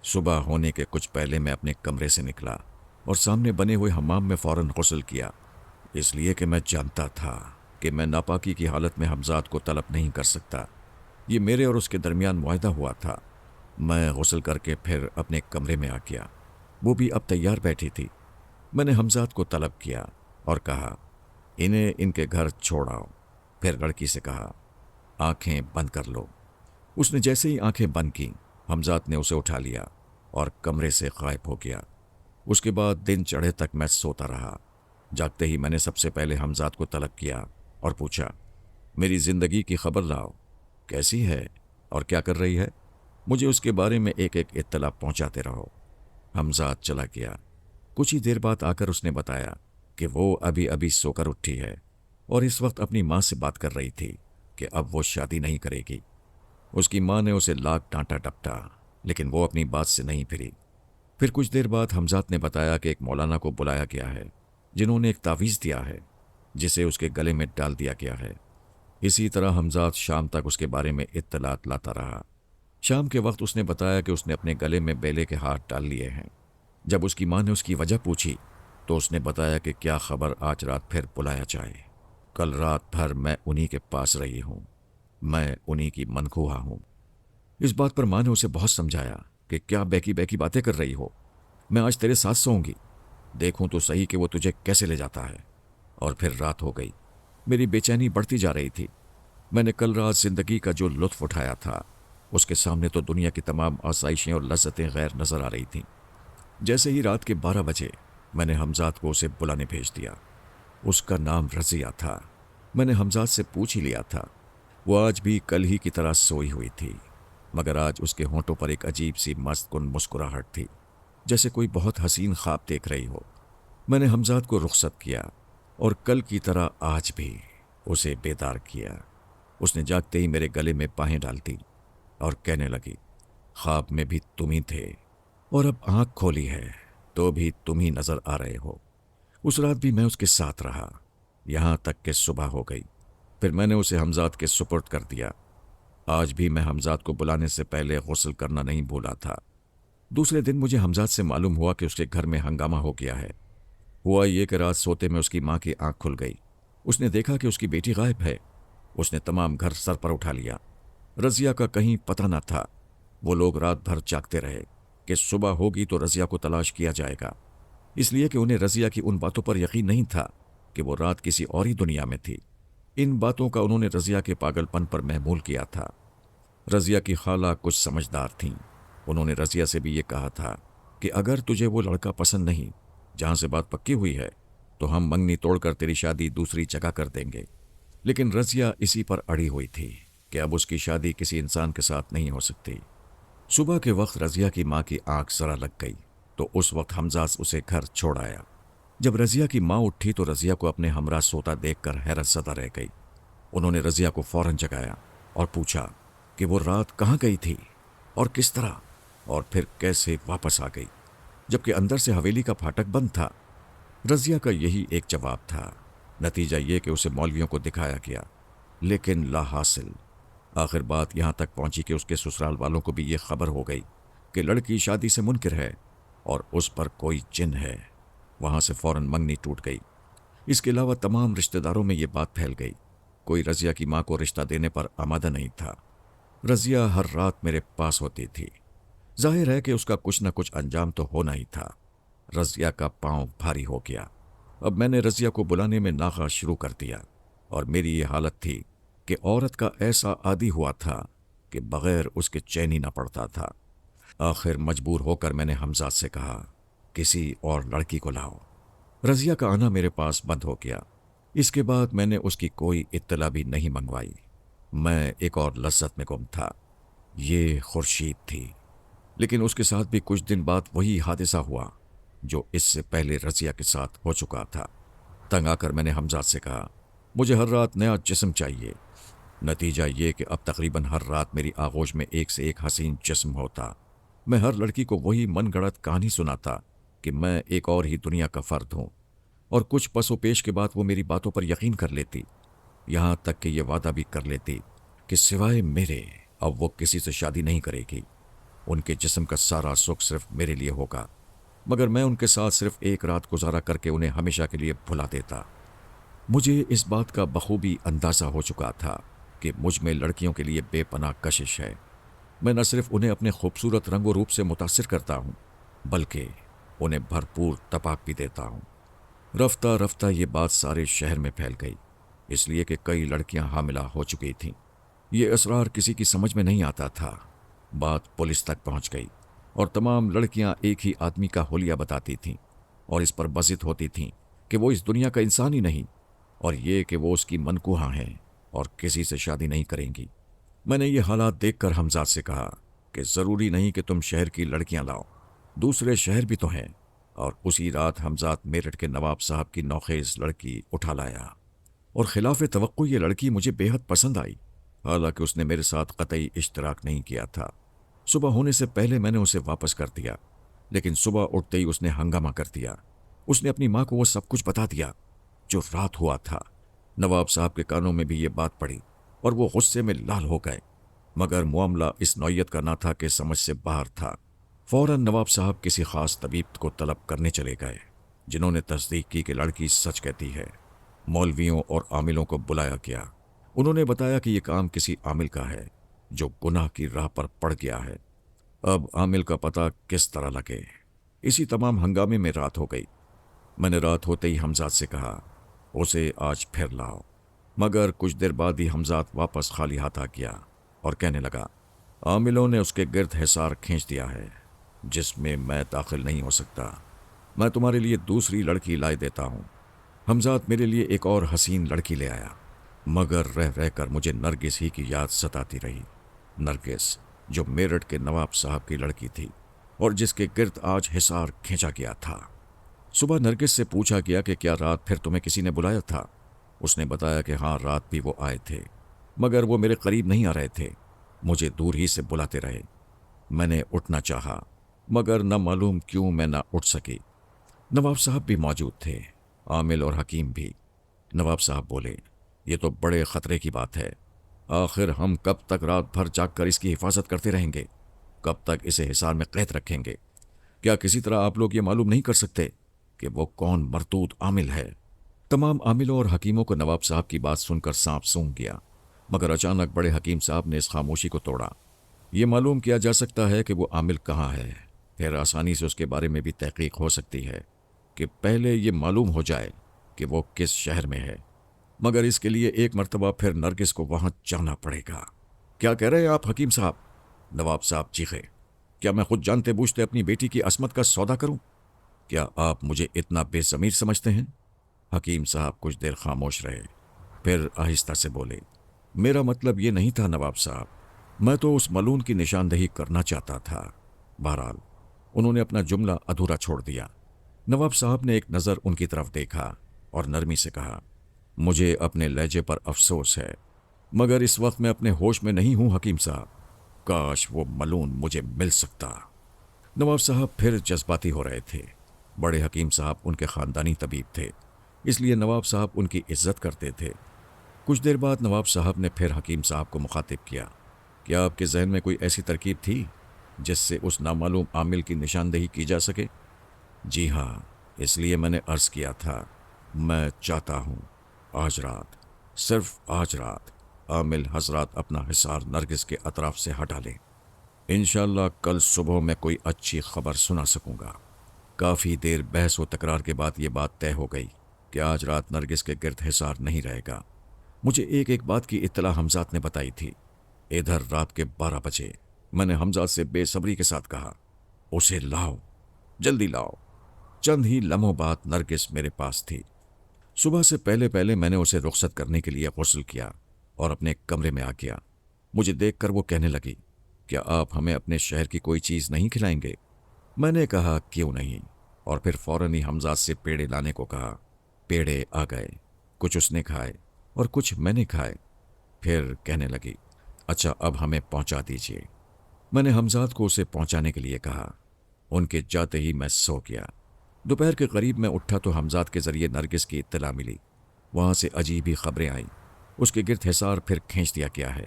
صبح ہونے کے کچھ پہلے میں اپنے کمرے سے نکلا اور سامنے بنے ہوئے حمام میں فوراً غسل کیا، اس لیے کہ میں جانتا تھا کہ میں ناپاکی کی حالت میں حمزاد کو طلب نہیں کر سکتا۔ یہ میرے اور اس کے درمیان معاہدہ ہوا تھا۔ میں غسل کر کے پھر اپنے کمرے میں آ گیا۔ وہ بھی اب تیار بیٹھی تھی۔ میں نے حمزاد کو طلب کیا اور کہا، انہیں ان کے گھر چھوڑ آؤ۔ پھر لڑکی سے کہا، آنکھیں بند کر لو۔ اس نے جیسے ہی آنکھیں بند کی، حمزاد نے اسے اٹھا لیا اور کمرے سے غائب ہو گیا۔ اس کے بعد دن چڑھے تک میں سوتا رہا۔ جاگتے ہی میں نے سب سے پہلے حمزاد کو طلب کیا اور پوچھا، میری زندگی کی خبر لاؤ، کیسی ہے اور کیا کر رہی ہے؟ مجھے اس کے بارے میں ایک ایک اطلاع پہنچاتے رہو۔ حمزاد چلا گیا۔ کچھ ہی دیر بعد آ کر اس نے بتایا کہ وہ ابھی ابھی سو کر اٹھی ہے اور اس وقت اپنی ماں سے بات کر رہی تھی کہ اب وہ شادی نہیں کرے گی۔ اس کی ماں نے اسے لاکھ ڈانٹا ڈپٹا، لیکن وہ اپنی بات سے نہیں پھری۔ پھر کچھ دیر بعد حمزاد نے بتایا کہ ایک مولانا کو بلایا گیا ہے جنہوں نے ایک تعویذ دیا ہے جسے اس کے گلے میں ڈال دیا گیا ہے۔ اسی طرح حمزاد شام تک اس کے بارے میں اطلاعات لاتا رہا۔ شام کے وقت اس نے بتایا کہ اس نے اپنے گلے میں بیلے کے ہاتھ ڈال لیے ہیں۔ جب اس کی ماں نے اس کی وجہ پوچھی تو اس نے بتایا کہ کیا خبر آج رات پھر بلایا جائے۔ کل رات بھر میں انہی کے پاس رہی ہوں، میں انہی کی منخواہ ہوں۔ اس بات پر ماں نے اسے بہت سمجھایا کہ کیا بیکی بیکی باتیں کر رہی ہو، میں آج تیرے ساتھ سوؤں گی، دیکھوں تو صحیح کہ وہ تجھے کیسے لے جاتا ہے۔ اور پھر رات ہو گئی۔ میری بے چینی بڑھتی جا رہی تھی۔ میں نے کل رات زندگی کا جو لطف اٹھایا تھا اس کے سامنے تو دنیا کی تمام آسائشیں اور لذتیں غیر نظر آ رہی تھیں۔ جیسے ہی رات کے 12 بجے میں نے حمزاد کو اسے بلانے بھیج دیا۔ اس کا نام رضیہ تھا۔ میں نے حمزاد سے پوچھ ہی لیا تھا۔ وہ آج بھی کل ہی کی طرح سوئی ہوئی تھی، مگر آج اس کے ہونٹوں پر ایک عجیب سی مست کن مسکراہٹ تھی، جیسے کوئی بہت حسین خواب دیکھ رہی ہو۔ میں نے حمزاد کو رخصت کیا اور کل کی طرح آج بھی اسے بیدار کیا۔ اس نے جاگتے ہی میرے گلے میں باہیں ڈال دی اور کہنے لگی، خواب میں بھی تم ہی تھے اور اب آنکھ کھولی ہے تو بھی تم ہی نظر آ رہے ہو۔ اس رات بھی میں اس کے ساتھ رہا یہاں تک کہ صبح ہو گئی۔ پھر میں نے اسے حمزاد کے سپرد کر دیا۔ آج بھی میں حمزاد کو بلانے سے پہلے غسل کرنا نہیں بھولا تھا۔ دوسرے دن مجھے حمزاد سے معلوم ہوا کہ اس کے گھر میں ہنگامہ ہو گیا ہے۔ ہوا یہ کہ رات سوتے میں اس کی ماں کی آنکھ کھل گئی۔ اس نے دیکھا کہ اس کی بیٹی غائب ہے۔ اس نے تمام گھر سر پر اٹھا لیا۔ رضیہ کا کہیں پتہ نہ تھا۔ وہ لوگ رات بھر جاگتے رہے کہ صبح ہوگی تو رضیہ کو تلاش کیا جائے گا، اس لیے کہ انہیں رضیہ کی ان باتوں پر یقین نہیں تھا کہ وہ رات کسی اور ہی دنیا میں تھی۔ ان باتوں کا انہوں نے رضیہ کے پاگل پن پر محمول کیا تھا۔ رضیہ کی خالہ کچھ سمجھدار تھیں۔ انہوں نے رضیہ سے بھی یہ کہا تھا کہ اگر تجھے وہ لڑکا پسند نہیں جہاں سے بات پکی ہوئی ہے تو ہم منگنی توڑ کر تیری شادی دوسری جگہ کر دیں گے۔ لیکن رضیہ اسی پر اڑی ہوئی تھی کہ اب اس کی شادی کسی انسان کے ساتھ نہیں ہو سکتی۔ صبح کے وقت رضیہ کی ماں کی آنکھ ذرا لگ گئی تو اس وقت حمزاد اسے گھر چھوڑ آیا۔ جب رضیہ کی ماں اٹھی تو رضیہ کو اپنے ہمراہ سوتا دیکھ کر حیرت زدہ رہ گئی۔ انہوں نے رضیہ کو فوراً جگایا اور پوچھا کہ وہ رات کہاں گئی تھی اور کس طرح۔ اور پھر کیسے واپس آ گئی جبکہ اندر سے حویلی کا پھاٹک بند تھا؟ رضیہ کا یہی ایک جواب تھا۔ نتیجہ یہ کہ اسے مولویوں کو دکھایا گیا، لیکن لا حاصل۔ آخر بات یہاں تک پہنچی کہ اس کے سسرال والوں کو بھی یہ خبر ہو گئی کہ لڑکی شادی سے منکر ہے اور اس پر کوئی جن ہے۔ وہاں سے فوراً منگنی ٹوٹ گئی۔ اس کے علاوہ تمام رشتہ داروں میں یہ بات پھیل گئی۔ کوئی رضیہ کی ماں کو رشتہ دینے پر آمادہ نہیں تھا۔ رضیہ ہر رات میرے پاس ہوتی تھی۔ ظاہر ہے کہ اس کا کچھ نہ کچھ انجام تو ہونا ہی تھا۔ رضیہ کا پاؤں بھاری ہو گیا۔ اب میں نے رضیہ کو بلانے میں ناغہ شروع کر دیا، اور میری یہ حالت تھی کہ عورت کا ایسا عادی ہوا تھا کہ بغیر اس کے چین ہی نہ پڑتا تھا۔ آخر مجبور ہو کر میں نے حمزات سے کہا، کسی اور لڑکی کو لاؤ۔ رضیہ کا آنا میرے پاس بند ہو گیا۔ اس کے بعد میں نے اس کی کوئی اطلاع بھی نہیں منگوائی۔ میں ایک اور لذت میں گم تھا، یہ خورشید تھی۔ لیکن اس کے ساتھ بھی کچھ دن بعد وہی حادثہ ہوا جو اس سے پہلے رضیہ کے ساتھ ہو چکا تھا۔ تنگ آ کر میں نے حمزات سے کہا، مجھے ہر رات نیا جسم چاہیے۔ نتیجہ یہ کہ اب تقریباً ہر رات میری آغوش میں ایک سے ایک حسین جسم ہوتا۔ میں ہر لڑکی کو وہی من گڑت کہانی سناتا کہ میں ایک اور ہی دنیا کا فرد ہوں، اور کچھ پس و پیش کے بعد وہ میری باتوں پر یقین کر لیتی، یہاں تک کہ یہ وعدہ بھی کر لیتی کہ سوائے میرے اب وہ کسی سے شادی نہیں کرے گی۔ ان کے جسم کا سارا سکھ صرف میرے لیے ہوگا، مگر میں ان کے ساتھ صرف ایک رات گزارا کر کے انہیں ہمیشہ کے لیے بھلا دیتا۔ مجھے اس بات کا بخوبی اندازہ ہو چکا تھا کہ مجھ میں لڑکیوں کے لیے بے پناہ کشش ہے۔ میں نہ صرف انہیں اپنے خوبصورت رنگ و روپ سے متاثر کرتا ہوں، بلکہ انہیں بھرپور تپاک بھی دیتا ہوں۔ رفتہ رفتہ یہ بات سارے شہر میں پھیل گئی، اس لیے کہ کئی لڑکیاں حاملہ ہو چکی تھیں۔ یہ اسرار کسی کی سمجھ میں نہیں آتا تھا۔ بات پولیس تک پہنچ گئی، اور تمام لڑکیاں ایک ہی آدمی کا حلیہ بتاتی تھیں، اور اس پر بضد ہوتی تھیں کہ وہ اس دنیا کا انسان ہی نہیں، اور یہ کہ وہ اس کی منکوہاں ہیں اور کسی سے شادی نہیں کریں گی۔ میں نے یہ حالات دیکھ کر حمزات سے کہا کہ ضروری نہیں کہ تم شہر کی لڑکیاں لاؤ، دوسرے شہر بھی تو ہیں۔ اور اسی رات حمزات میرٹھ کے نواب صاحب کی نوخیز لڑکی اٹھا لایا، اور خلاف توقع یہ لڑکی مجھے بے حد پسند آئی، حالانکہ اس نے میرے ساتھ قطعی اشتراک نہیں کیا تھا۔ صبح ہونے سے پہلے میں نے اسے واپس کر دیا، لیکن صبح اٹھتے ہی اس نے ہنگامہ کر دیا۔ اس نے اپنی ماں کو وہ سب کچھ بتا دیا جو رات ہوا تھا۔ نواب صاحب کے کانوں میں بھی یہ بات پڑی، اور وہ غصے میں لال ہو گئے، مگر معاملہ اس نوعیت کا نہ تھا کہ سمجھ سے باہر تھا۔ فوراً نواب صاحب کسی خاص طبیب کو طلب کرنے چلے گئے، جنہوں نے تصدیق کی کہ لڑکی سچ کہتی ہے۔ مولویوں اور عاملوں کو بلایا گیا۔ انہوں نے بتایا کہ یہ کام کسی عامل کا ہے جو گناہ کی راہ پر پڑ گیا ہے۔ اب عامل کا پتہ کس طرح لگے؟ اسی تمام ہنگامے میں رات ہو گئی۔ میں نے رات ہوتے ہی حمزات سے کہا، اسے آج پھر لاؤ، مگر کچھ دیر بعد ہی حمزات واپس خالی ہاتھ آ گیا اور کہنے لگا، عاملوں نے اس کے گرد حصار کھینچ دیا ہے جس میں داخل نہیں ہو سکتا۔ میں تمہارے لیے دوسری لڑکی لائے دیتا ہوں۔ حمزات میرے لیے ایک اور حسین لڑکی لے آیا، مگر رہ رہ کر مجھے نرگس ہی کی یاد ستاتی رہی۔ نرگس جو میرٹھ کے نواب صاحب کی لڑکی تھی اور جس کے گرد آج حصار کھینچا گیا تھا۔ صبح نرگس سے پوچھا گیا کہ کیا رات پھر تمہیں کسی نے بلایا تھا؟ اس نے بتایا کہ ہاں، رات بھی وہ آئے تھے، مگر وہ میرے قریب نہیں آ رہے تھے، مجھے دور ہی سے بلاتے رہے۔ میں نے اٹھنا چاہا، مگر نہ معلوم کیوں میں نہ اٹھ سکی۔ نواب صاحب بھی موجود تھے، عامل اور حکیم بھی۔ نواب صاحب بولے، یہ تو بڑے خطرے کی بات ہے۔ آخر ہم کب تک رات بھر جاگ کر اس کی حفاظت کرتے رہیں گے؟ کب تک اسے حصار میں قید رکھیں گے؟ کیا کسی طرح آپ لوگ یہ معلوم نہیں کر سکتے کہ وہ کون مرتود عامل ہے؟ تمام عاملوں اور حکیموں کو نواب صاحب کی بات سن کر سانپ سونگ گیا، مگر اچانک بڑے حکیم صاحب نے اس خاموشی کو توڑا۔ یہ معلوم کیا جا سکتا ہے کہ وہ عامل کہاں ہے، پھر آسانی سے اس کے بارے میں بھی تحقیق ہو سکتی ہے کہ پہلے یہ معلوم ہو جائے کہ وہ کس شہر میں ہے، مگر اس کے لیے ایک مرتبہ پھر نرگس کو وہاں جانا پڑے گا۔ کیا کہہ رہے ہیں آپ حکیم صاحب؟ نواب صاحب چیخے، کیا میں خود جانتے بوجھتے اپنی بیٹی کی عصمت کا سودا کروں؟ کیا آپ مجھے اتنا بے ضمیر سمجھتے ہیں؟ حکیم صاحب کچھ دیر خاموش رہے، پھر آہستہ سے بولے، میرا مطلب یہ نہیں تھا نواب صاحب، میں تو اس ملون کی نشاندہی کرنا چاہتا تھا۔ بہرحال انہوں نے اپنا جملہ ادھورا چھوڑ دیا۔ نواب صاحب نے ایک نظر ان کی طرف دیکھا اور نرمی سے کہا، مجھے اپنے لہجے پر افسوس ہے، مگر اس وقت میں اپنے ہوش میں نہیں ہوں حکیم صاحب، کاش وہ ملون مجھے مل سکتا۔ نواب صاحب پھر جذباتی ہو رہے تھے۔ بڑے حکیم صاحب ان کے خاندانی طبیب تھے، اس لیے نواب صاحب ان کی عزت کرتے تھے۔ کچھ دیر بعد نواب صاحب نے پھر حکیم صاحب کو مخاطب کیا، کیا آپ کے ذہن میں کوئی ایسی ترکیب تھی جس سے اس نامعلوم عامل کی نشاندہی کی جا سکے؟ جی ہاں، اس لیے میں نے عرض کیا تھا، میں چاہتا ہوں آج رات، صرف آج رات، عامل حضرات اپنا حصار نرگس کے اطراف سے ہٹا لیں۔ انشاءاللہ کل صبح میں کوئی اچھی خبر سنا سکوں گا۔ کافی دیر بحث و تکرار کے بعد یہ بات طے ہو گئی کہ آج رات نرگس کے گرد حصار نہیں رہے گا۔ مجھے ایک بات کی اطلاع حمزات نے بتائی تھی۔ ادھر رات کے 12 بجے میں نے حمزات سے بے صبری کے ساتھ کہا، اسے لاؤ، جلدی لاؤ۔ چند ہی لمحوں بعد نرگس میرے پاس تھی۔ صبح سے پہلے پہلے میں نے اسے رخصت کرنے کے لیے غسل کیا اور اپنے کمرے میں آ گیا۔ مجھے دیکھ کر وہ کہنے لگی، کیا آپ ہمیں اپنے شہر کی کوئی چیز نہیں کھلائیں گے؟ میں نے کہا کیوں نہیں، اور پھر فوراً ہی حمزات سے پیڑے لانے کو کہا۔ پیڑے آ گئے، کچھ اس نے کھائے اور کچھ میں نے کھائے۔ پھر کہنے لگی، اچھا اب ہمیں پہنچا دیجیے۔ میں نے حمزات کو اسے پہنچانے کے لیے کہا۔ ان کے جاتے ہی میں سو گیا۔ دوپہر کے قریب میں اٹھا تو حمزات کے ذریعے نرگس کی اطلاع ملی۔ وہاں سے عجیب ہی خبریں آئیں۔ اس کے گرد حصار پھر کھینچ دیا گیا ہے۔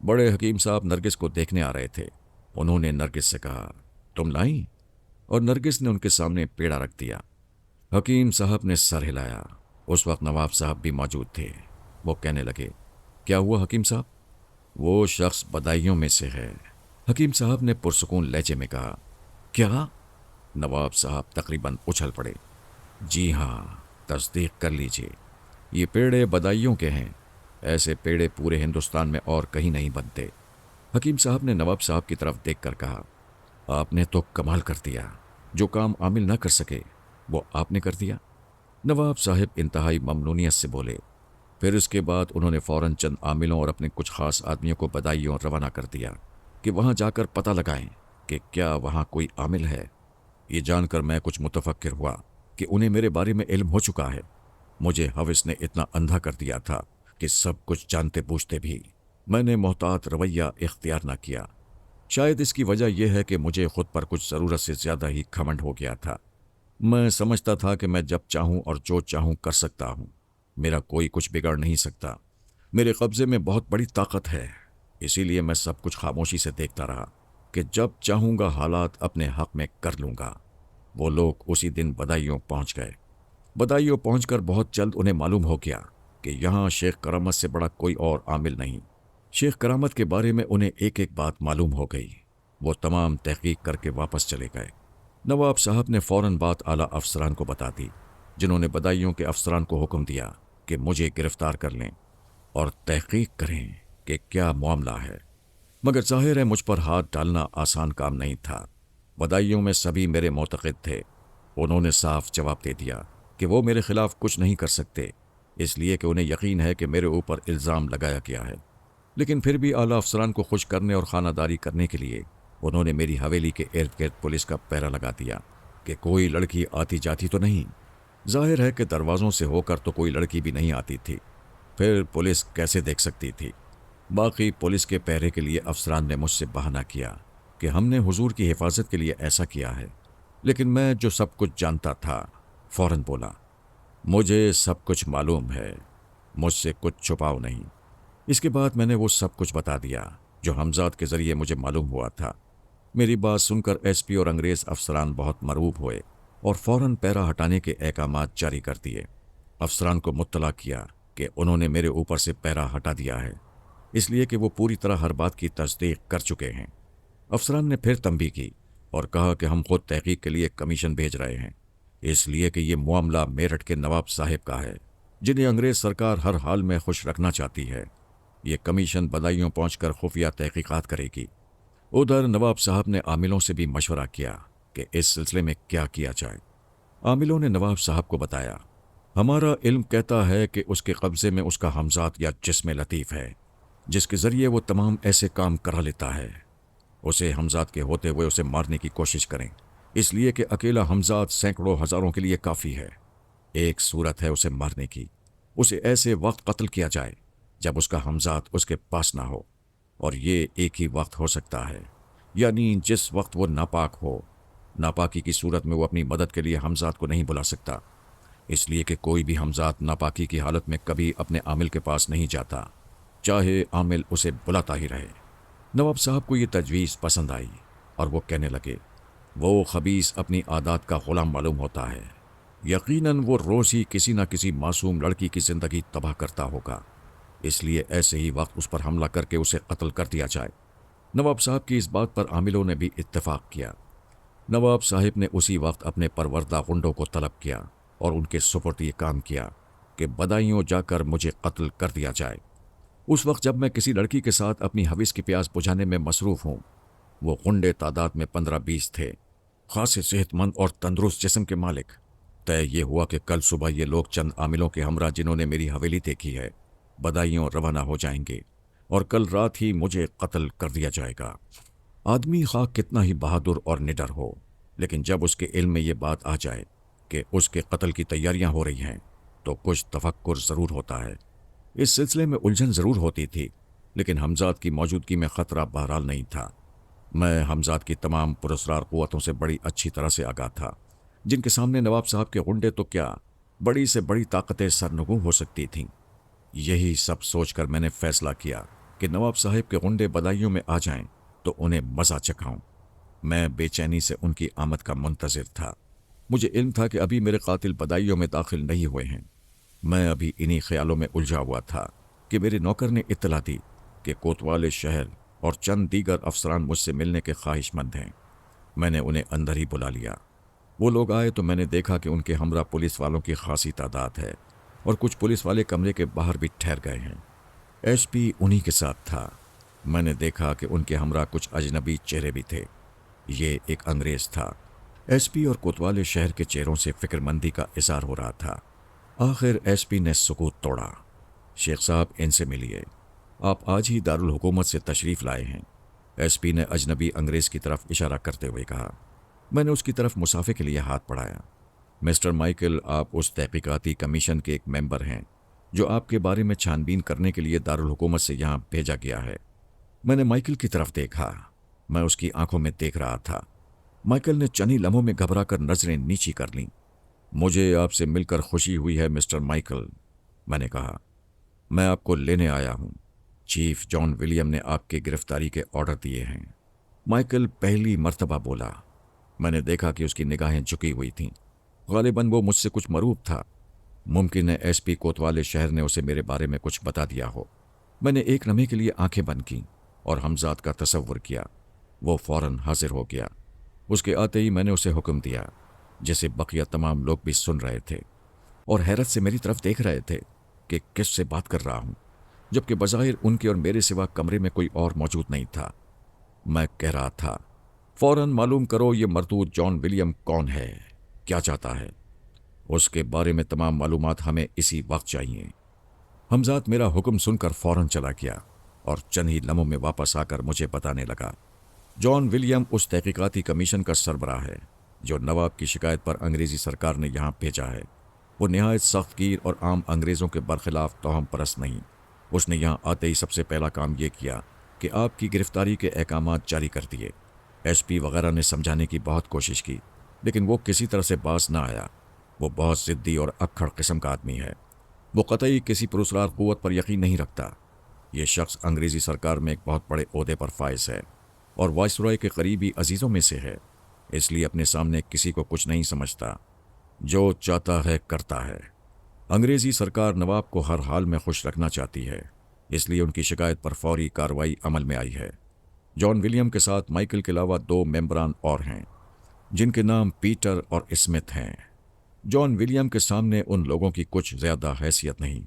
بڑے حکیم صاحب نرگس کو دیکھنے آ رہے تھے۔ انہوں نے نرگس سے کہا، تم لائیں؟ اور نرگس نے ان کے سامنے پیڑا رکھ دیا۔ حکیم صاحب نے سر ہلایا۔ اس وقت نواب صاحب بھی موجود تھے۔ وہ کہنے لگے، کیا ہوا حکیم صاحب؟ وہ شخص بدائیوں میں سے ہے، حکیم صاحب نے پرسکون لہجے میں کہا۔ کیا؟ نواب صاحب تقریباً اچھل پڑے۔ جی ہاں، تصدیق کر لیجئے، یہ پیڑے بدائیوں کے ہیں۔ ایسے پیڑے پورے ہندوستان میں اور کہیں نہیں بنتے۔ حکیم صاحب نے نواب صاحب کی طرف دیکھ کر کہا، آپ نے تو کمال کر دیا، جو کام عامل نہ کر سکے وہ آپ نے کر دیا۔ نواب صاحب انتہائی ممنونیت سے بولے۔ پھر اس کے بعد انہوں نے فوراً چند عاملوں اور اپنے کچھ خاص آدمیوں کو بدائیوں روانہ کر دیا کہ وہاں جا کر پتہ لگائیں کہ کیا وہاں کوئی عامل ہے۔ یہ جان کر میں کچھ متفکر ہوا کہ انہیں میرے بارے میں علم ہو چکا ہے۔ مجھے ہوس نے اتنا اندھا کر دیا تھا کہ سب کچھ جانتے بوجھتے بھی میں نے محتاط رویہ اختیار نہ کیا۔ شاید اس کی وجہ یہ ہے کہ مجھے خود پر کچھ ضرورت سے زیادہ ہی گھمنڈ ہو گیا تھا۔ میں سمجھتا تھا کہ میں جب چاہوں اور جو چاہوں کر سکتا ہوں، میرا کوئی کچھ بگاڑ نہیں سکتا۔ میرے قبضے میں بہت بڑی طاقت ہے، اسی لیے میں سب کچھ خاموشی سے دیکھتا رہا کہ جب چاہوں گا حالات اپنے حق میں کر لوں گا۔ وہ لوگ اسی دن بدایوں پہنچ گئے۔ بدایوں پہنچ کر بہت جلد انہیں معلوم ہو گیا کہ یہاں شیخ کرامت سے بڑا کوئی اور عامل نہیں۔ شیخ کرامت کے بارے میں انہیں ایک بات معلوم ہو گئی۔ وہ تمام تحقیق کر کے واپس چلے گئے۔ نواب صاحب نے فوراً بات اعلیٰ افسران کو بتا دی، جنہوں نے بدایوں کے افسران کو حکم دیا کہ مجھے گرفتار کر لیں اور تحقیق کریں کہ کیا معاملہ ہے۔ مگر ظاہر ہے مجھ پر ہاتھ ڈالنا آسان کام نہیں تھا۔ بدایوں میں سبھی میرے معتقد تھے۔ انہوں نے صاف جواب دے دیا کہ وہ میرے خلاف کچھ نہیں کر سکتے، اس لیے کہ انہیں یقین ہے کہ میرے اوپر الزام لگایا گیا ہے۔ لیکن پھر بھی اعلیٰ افسران کو خوش کرنے اور خانہ داری کرنے کے لیے انہوں نے میری حویلی کے ارد گرد پولیس کا پہرا لگا دیا کہ کوئی لڑکی آتی جاتی تو نہیں۔ ظاہر ہے کہ دروازوں سے ہو کر تو کوئی لڑکی بھی نہیں آتی تھی، پھر پولیس کیسے دیکھ سکتی تھی؟ باقی پولیس کے پہرے کے لیے افسران نے مجھ سے بہانہ کیا کہ ہم نے حضور کی حفاظت کے لیے ایسا کیا ہے، لیکن میں جو سب کچھ جانتا تھا فوراً بولا، مجھے سب کچھ معلوم ہے، مجھ سے کچھ چھپاؤ نہیں۔ اس کے بعد میں نے وہ سب کچھ بتا دیا جو حمزات کے ذریعے مجھے معلوم ہوا تھا۔ میری بات سن کر ایس پی اور انگریز افسران بہت مرعوب ہوئے اور فوراً پیرا ہٹانے کے احکامات جاری کر دیے۔ افسران کو مطلع کیا کہ انہوں نے میرے اوپر سے پیرا ہٹا دیا ہے، اس لیے کہ وہ پوری طرح ہر بات کی تصدیق کر چکے ہیں۔ افسران نے پھر تنبیہ کی اور کہا کہ ہم خود تحقیق کے لیے کمیشن بھیج رہے ہیں، اس لیے کہ یہ معاملہ میرٹھ کے نواب صاحب کا ہے، جنہیں انگریز سرکار ہر حال میں خوش رکھنا چاہتی ہے۔ یہ کمیشن بدایوں پہنچ کر خفیہ تحقیقات کرے گی۔ ادھر نواب صاحب نے عاملوں سے بھی مشورہ کیا کہ اس سلسلے میں کیا کیا جائے۔ عاملوں نے نواب صاحب کو بتایا، ہمارا علم کہتا ہے کہ اس کے قبضے میں اس کا حمزات یا جسم لطیف ہے، جس کے ذریعے وہ تمام ایسے کام کرا لیتا ہے۔ اسے حمزات کے ہوتے ہوئے اسے مارنے کی کوشش کریں، اس لیے کہ اکیلا حمزات سینکڑوں ہزاروں کے لیے کافی ہے۔ ایک صورت ہے اسے مارنے کی، اسے ایسے وقت قتل کیا جائے جب اس کا حمزات اس کے پاس نہ ہو، اور یہ ایک ہی وقت ہو سکتا ہے، یعنی جس وقت وہ ناپاک ہو ناپاکی کی صورت میں وہ اپنی مدد کے لیے حمزات کو نہیں بلا سکتا، اس لیے کہ کوئی بھی حمزات ناپاکی کی حالت میں کبھی اپنے عامل کے پاس نہیں جاتا، چاہے عامل اسے بلاتا ہی رہے۔ نواب صاحب کو یہ تجویز پسند آئی اور وہ کہنے لگے، وہ خبیث اپنی عادات کا غلام معلوم ہوتا ہے، یقیناً وہ روز ہی کسی نہ کسی معصوم لڑکی کی زندگی تباہ کرتا ہوگا، اس لیے ایسے ہی وقت اس پر حملہ کر کے اسے قتل کر دیا جائے۔ نواب صاحب کی اس بات پر عاملوں نے بھی اتفاق کیا۔ نواب صاحب نے اسی وقت اپنے پروردہ غنڈوں کو طلب کیا اور ان کے سپرد یہ کام کیا کہ بدایوں جا کر مجھے قتل کر دیا جائے۔ اس وقت جب میں کسی لڑکی کے ساتھ اپنی حویس کی پیاس بجھانے میں مصروف ہوں، وہ غنڈے تعداد میں 15-20 تھے، خاصے صحت مند اور تندرست جسم کے مالک۔ طے یہ ہوا کہ کل صبح یہ لوگ چند عاملوں کے ہمراہ جنہوں نے میری حویلی دیکھی ہے بدایوں روانہ ہو جائیں گے اور کل رات ہی مجھے قتل کر دیا جائے گا۔ آدمی خواہ کتنا ہی بہادر اور نڈر ہو، لیکن جب اس کے علم میں یہ بات آ جائے کہ اس کے قتل کی تیاریاں ہو رہی ہیں تو کچھ تفکر ضرور ہوتا ہے۔ اس سلسلے میں الجھن ضرور ہوتی تھی، لیکن حمزات کی موجودگی میں خطرہ بہرحال نہیں تھا۔ میں حمزات کی تمام پراسرار قوتوں سے بڑی اچھی طرح سے آگاہ تھا، جن کے سامنے نواب صاحب کے غنڈے تو کیا بڑی سے بڑی طاقتیں سرنگوں ہو سکتی تھیں۔ یہی سب سوچ کر میں نے فیصلہ کیا کہ نواب صاحب کے غنڈے بدایوں میں آ جائیں تو انہیں مزہ چکھاؤں۔ میں بے چینی سے ان کی آمد کا منتظر تھا۔ مجھے علم تھا کہ ابھی میرے قاتل بدایوں میں داخل نہیں ہوئے ہیں۔ میں ابھی انہی خیالوں میں الجھا ہوا تھا کہ میرے نوکر نے اطلاع دی کہ کوتوال شہر اور چند دیگر افسران مجھ سے ملنے کے خواہش مند ہیں۔ میں نے انہیں اندر ہی بلا لیا۔ وہ لوگ آئے تو میں نے دیکھا کہ ان کے ہمراہ پولیس والوں کی خاصی تعداد ہے اور کچھ پولیس والے کمرے کے باہر بھی ٹھہر گئے ہیں۔ ایس پی انہی کے ساتھ تھا۔ میں نے دیکھا کہ ان کے ہمراہ کچھ اجنبی چہرے بھی تھے۔ یہ ایک انگریز تھا۔ ایس پی اور کوتوال شہر کے چہروں سے فکر مندی کا اظہار ہو رہا تھا۔ آخر ایس پی نے سکوت توڑا۔ شیخ صاحب، ان سے ملیے، آپ آج ہی دارالحکومت سے تشریف لائے ہیں۔ ایس پی نے اجنبی انگریز کی طرف اشارہ کرتے ہوئے کہا۔ میں نے اس کی طرف مسافے کے لیے ہاتھ بڑھایا۔ مسٹر مائیکل، آپ اس تحقیقاتی کمیشن کے ایک ممبر ہیں جو آپ کے بارے میں چھان بین کرنے کے لیے دارالحکومت سے یہاں بھیجا گیا ہے۔ میں نے مائیکل کی طرف دیکھا۔ میں اس کی آنکھوں میں دیکھ رہا تھا۔ مائیکل نے چند لمحوں میں گھبرا کر نظریں نیچی کر لیں۔ مجھے آپ سے مل کر خوشی ہوئی ہے مسٹر مائیکل، میں نے کہا۔ میں آپ کو لینے آیا ہوں۔ چیف جان ولیم نے آپ کی گرفتاری کے آرڈر دیے ہیں۔ مائیکل پہلی مرتبہ بولا۔ میں نے دیکھا کہ اس کی نگاہیں جھکی ہوئی تھیں۔ غالباً وہ مجھ سے کچھ مروب تھا۔ ممکن ہے ایس پی کوتوال شہر نے اسے میرے بارے میں کچھ بتا دیا ہو۔ میں نے ایک لمحے کے لیے آنکھیں بند کیں اور حمزات کا تصور کیا۔ وہ فوراً حاضر ہو گیا۔ اس کے آتے ہی میں نے اسے حکم دیا، جسے بقیہ تمام لوگ بھی سن رہے تھے اور حیرت سے میری طرف دیکھ رہے تھے کہ کس سے بات کر رہا ہوں، جبکہ بظاہر ان کے اور میرے سوا کمرے میں کوئی اور موجود نہیں تھا۔ میں کہہ رہا تھا، فوراً معلوم کرو یہ مردود جان ولیم کون ہے، کیا چاہتا ہے۔ اس کے بارے میں تمام معلومات ہمیں اسی وقت چاہیے۔ حمزات میرا حکم سن کر فوراً چلا گیا اور چند ہی لمحوں میں واپس آ کر مجھے بتانے لگا، جان ولیم اس تحقیقاتی کمیشن کا سربراہ ہے جو نواب کی شکایت پر انگریزی سرکار نے یہاں بھیجا ہے۔ وہ نہایت سخت گیر اور عام انگریزوں کے برخلاف توہم پرست نہیں۔ اس نے یہاں آتے ہی سب سے پہلا کام یہ کیا کہ آپ کی گرفتاری کے احکامات جاری کر دیے۔ ایس پی وغیرہ نے سمجھانے کی بہت کوشش کی، لیکن وہ کسی طرح سے باز نہ آیا۔ وہ بہت ضدی اور اکھڑ قسم کا آدمی ہے۔ وہ قطعی کسی پراسرار قوت پر یقین نہیں رکھتا۔ یہ شخص انگریزی سرکار میں ایک بہت بڑے عہدے پر فائز ہے اور وائسرائے کے قریبی عزیزوں میں سے ہے، اس لیے اپنے سامنے کسی کو کچھ نہیں سمجھتا، جو چاہتا ہے کرتا ہے۔ انگریزی سرکار نواب کو ہر حال میں خوش رکھنا چاہتی ہے، اس لیے ان کی شکایت پر فوری کارروائی عمل میں آئی ہے۔ جان ولیم کے ساتھ مائیکل کے علاوہ 2 ممبران اور ہیں جن کے نام پیٹر اور اسمتھ ہیں۔ جان ولیم کے سامنے ان لوگوں کی کچھ زیادہ حیثیت نہیں۔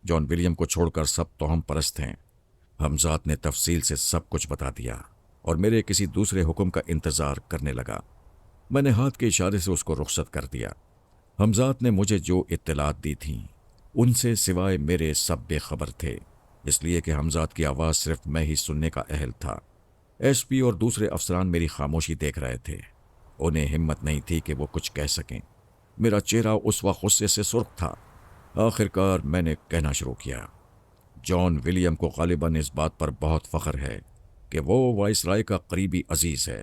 جان ولیم کو چھوڑ کر سب توہم پرست ہیں۔ حمزات نے تفصیل سے سب کچھ بتا دیا اور میرے کسی دوسرے حکم کا انتظار کرنے لگا۔ میں نے ہاتھ کے اشارے سے اس کو رخصت کر دیا۔ حمزات نے مجھے جو اطلاعات دی تھیں ان سے سوائے میرے سب بے خبر تھے، اس لیے کہ حمزات کی آواز صرف میں ہی سننے کا اہل تھا۔ ایس پی اور دوسرے افسران میری خاموشی دیکھ رہے تھے۔ انہیں ہمت نہیں تھی کہ وہ کچھ کہہ سکیں۔ میرا چہرہ اس وقت غصے سے سرخ تھا۔ آخرکار میں نے کہنا شروع کیا، جان ولیم کو غالباً اس بات پر بہت فخر ہے کہ وہ وائسرائے کا قریبی عزیز ہے۔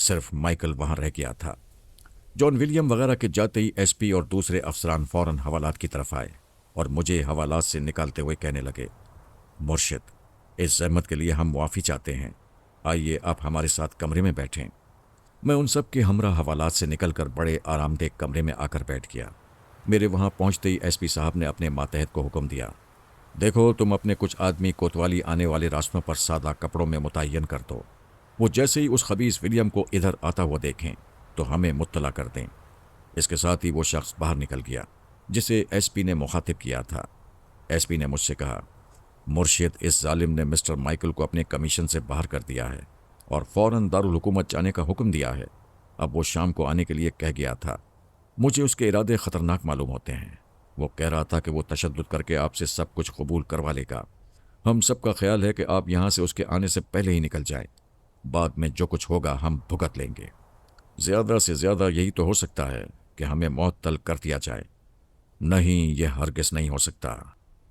صرف مائیکل وہاں رہ گیا تھا۔ جان ولیم وغیرہ کے جاتے ہی ایس پی اور دوسرے افسران فوراً حوالات کی طرف آئے اور مجھے حوالات سے نکالتے ہوئے کہنے لگے، مرشد، اس زحمت کے لیے ہم معافی چاہتے ہیں، آئیے آپ ہمارے ساتھ کمرے میں بیٹھیں۔ میں ان سب کے ہمراہ حوالات سے نکل کر بڑے آرام دہ کمرے میں آ کر بیٹھ گیا۔ میرے وہاں پہنچتے ہی ایس پی صاحب نے اپنے ماتحت کو حکم دیا، دیکھو تم اپنے کچھ آدمی کوتوالی آنے والے راستوں پر سادہ کپڑوں میں متعین کر دو، وہ جیسے ہی اس خبیث ولیم کو ادھر آتا ہوا دیکھیں تو ہمیں مطلع کر دیں۔ اس کے ساتھ ہی وہ شخص باہر نکل گیا جسے ایس پی نے مخاطب کیا تھا۔ ایس پی نے مجھ سے کہا، مرشد، اس ظالم نے مسٹر مائیکل کو اپنے کمیشن سے باہر کر دیا ہے اور فوراً دارالحکومت جانے کا حکم دیا ہے۔ اب وہ شام کو آنے کے لیے کہہ گیا تھا۔ مجھے اس کے ارادے خطرناک معلوم ہوتے ہیں۔ وہ کہہ رہا تھا کہ وہ تشدد کر کے آپ سے سب کچھ قبول کروا لے گا۔ ہم سب کا خیال ہے کہ آپ یہاں سے اس کے آنے سے پہلے ہی نکل جائیں، بعد میں جو کچھ ہوگا ہم بھگت لیں گے۔ زیادہ سے زیادہ یہی تو ہو سکتا ہے کہ ہمیں معطل کر دیا جائے۔ نہیں، یہ ہرگز نہیں ہو سکتا۔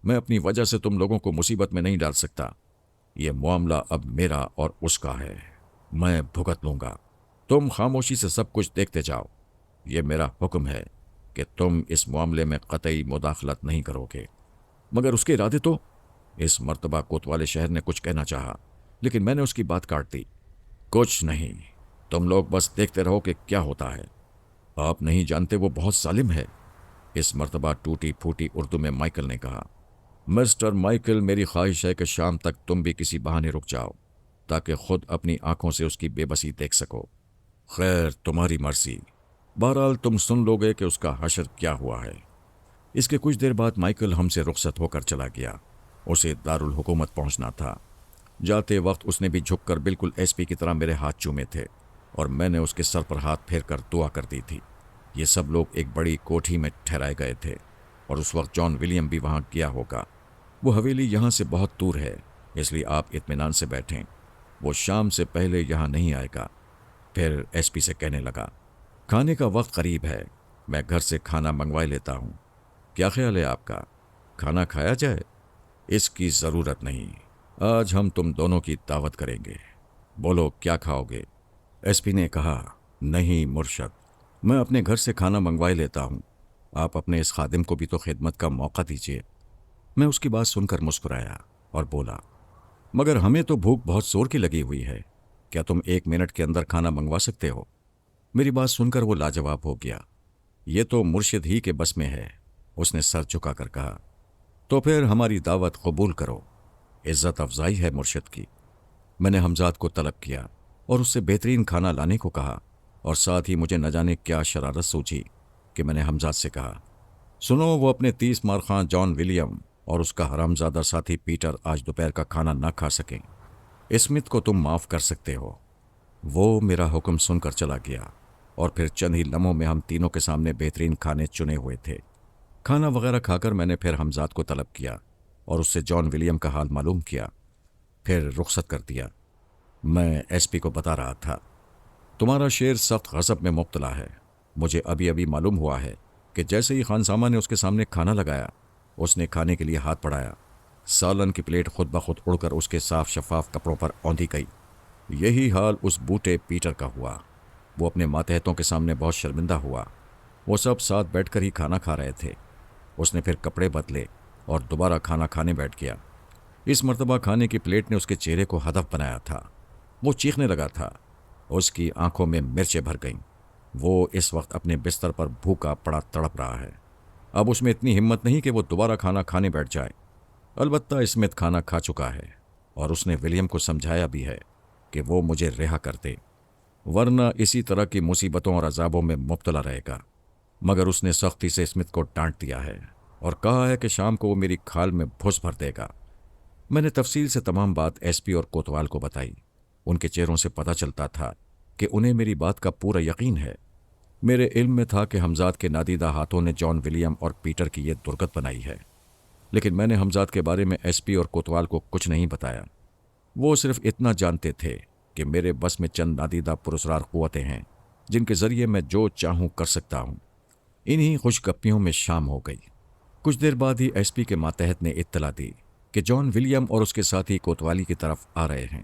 میں اپنی وجہ سے تم لوگوں کو مصیبت میں نہیں ڈال سکتا۔ یہ معاملہ اب میرا اور اس کا ہے، میں بھگت لوں گا۔ تم خاموشی سے سب کچھ دیکھتے جاؤ۔ یہ میرا حکم ہے کہ تم اس معاملے میں قطعی مداخلت نہیں کرو گے۔ مگر اس کے ارادے تو؟ اس مرتبہ کوتوالے شہر نے کچھ کہنا چاہا، لیکن میں نے اس کی بات کاٹ دی۔ کچھ نہیں، تم لوگ بس دیکھتے رہو کہ کیا ہوتا ہے۔ آپ نہیں جانتے وہ بہت ظالم ہے، اس مرتبہ ٹوٹی پھوٹی اردو میں مائیکل نے کہا۔ مسٹر مائیکل، میری خواہش ہے کہ شام تک تم بھی کسی بہانے رک جاؤ تاکہ خود اپنی آنکھوں سے اس کی بے بسی دیکھ سکو۔ خیر، تمہاری مرضی، بہرحال تم سن لو گے کہ اس کا حشر کیا ہوا ہے۔ اس کے کچھ دیر بعد مائیکل ہم سے رخصت ہو کر چلا گیا۔ اسے دارالحکومت پہنچنا تھا۔ جاتے وقت اس نے بھی جھک کر بالکل ایس پی کی طرح میرے ہاتھ چومے تھے اور میں نے اس کے سر پر ہاتھ پھیر کر دعا کر دی تھی۔ یہ سب لوگ ایک بڑی کوٹھی میں ٹھہرائے گئے تھے اور اس وقت جان ولیم بھی وہاں گیا ہوگا۔ وہ حویلی یہاں سے بہت دور ہے، اس لیے آپ اطمینان سے بیٹھیں، وہ شام سے پہلے یہاں نہیں آئے گا۔ پھر ایس پی سے کہنے لگا، کھانے کا وقت قریب ہے، میں گھر سے کھانا منگوائے لیتا ہوں۔ کیا خیال ہے آپ کا؟ کھانا کھایا جائے؟ اس کی ضرورت نہیں، آج ہم تم دونوں کی دعوت کریں گے، بولو کیا کھاؤ گے؟ ایس پی نے کہا، نہیں مرشد، میں اپنے گھر سے کھانا منگوائے لیتا ہوں، آپ اپنے اس خادم کو بھی تو خدمت کا موقع دیجیے۔ میں اس کی بات سن کر مسکرایا اور بولا، مگر ہمیں تو بھوک بہت زور کی لگی ہوئی ہے، کیا تم 1 منٹ کے اندر کھانا منگوا سکتے ہو؟ میری بات سن کر وہ لاجواب ہو گیا۔ یہ تو مرشد ہی کے بس میں ہے، اس نے سر جھکا کر کہا۔ تو پھر ہماری دعوت قبول کرو، عزت افزائی ہے مرشد کی۔ میں نے حمزاد کو طلب کیا اور اس سے بہترین کھانا لانے کو کہا، اور ساتھ ہی مجھے نہ جانے کیا شرارت سوچی کہ میں نے حمزاد سے کہا، سنو، وہ اپنے 30 مارخواں جان ولیم اور اس کا حرامزادہ ساتھی پیٹر آج دوپہر کا کھانا نہ کھا سکیں، اسمتھ کو تم معاف کر سکتے ہو۔ وہ میرا حکم سن کر چلا گیا اور پھر چند ہی لمحوں میں ہم تینوں کے سامنے بہترین کھانے چنے ہوئے تھے۔ کھانا وغیرہ کھا کر میں نے پھر حمزاد کو طلب کیا اور اس سے جان ولیم کا حال معلوم کیا، پھر رخصت کر دیا۔ میں ایس پی کو بتا رہا تھا، تمہارا شیر سخت غضب میں مبتلا ہے۔ مجھے ابھی ابھی معلوم ہوا ہے کہ جیسے ہی خانسامہ نے اس کے سامنے کھانا لگایا، اس نے کھانے کے لیے ہاتھ بڑھایا، سالن کی پلیٹ خود بخود اڑ کر اس کے صاف شفاف کپڑوں پر اوندھی گئی۔ یہی حال اس بوٹے پیٹر کا ہوا۔ وہ اپنے ماتحتوں کے سامنے بہت شرمندہ ہوا۔ وہ سب ساتھ بیٹھ کر ہی کھانا کھا رہے تھے۔ اس نے پھر کپڑے بدلے اور دوبارہ کھانا کھانے بیٹھ گیا۔ اس مرتبہ کھانے کی پلیٹ نے اس کے چہرے کو ہدف بنایا تھا۔ وہ چیخنے لگا تھا، اس کی آنکھوں میں مرچیں بھر گئیں۔ وہ اس وقت اپنے بستر پر بھوکا پڑا تڑپ رہا ہے۔ اب اس میں اتنی ہمت نہیں کہ وہ دوبارہ کھانا کھانے بیٹھ جائے۔ البتہ اسمتھ کھانا کھا چکا ہے اور اس نے ولیم کو سمجھایا بھی ہے کہ وہ مجھے رہا کر دے، ورنہ اسی طرح کی مصیبتوں اور عذابوں میں مبتلا رہے گا۔ مگر اس نے سختی سے اسمتھ کو ڈانٹ دیا ہے اور کہا ہے کہ شام کو وہ میری کھال میں بھس بھر دے گا۔ میں نے تفصیل سے تمام بات ایس پی اور کوتوال کو بتائی۔ ان کے چہروں سے پتہ چلتا تھا کہ انہیں میری بات کا پورا یقین ہے۔ میرے علم میں تھا کہ حمزاد کے نادیدہ ہاتھوں نے جان ولیم اور پیٹر کی یہ درگت بنائی ہے، لیکن میں نے حمزاد کے بارے میں ایس پی اور کوتوال کو کچھ نہیں بتایا۔ وہ صرف اتنا جانتے تھے کہ میرے بس میں چند نادیدہ پراسرار قوتیں ہیں جن کے ذریعے میں جو چاہوں کر سکتا ہوں۔ انہی خوش گپیوں میں شام ہو گئی۔ کچھ دیر بعد ہی ایس پی کے ماتحت نے اطلاع دی کہ جان ولیم اور اس کے ساتھی کوتوالی کی طرف آ رہے ہیں۔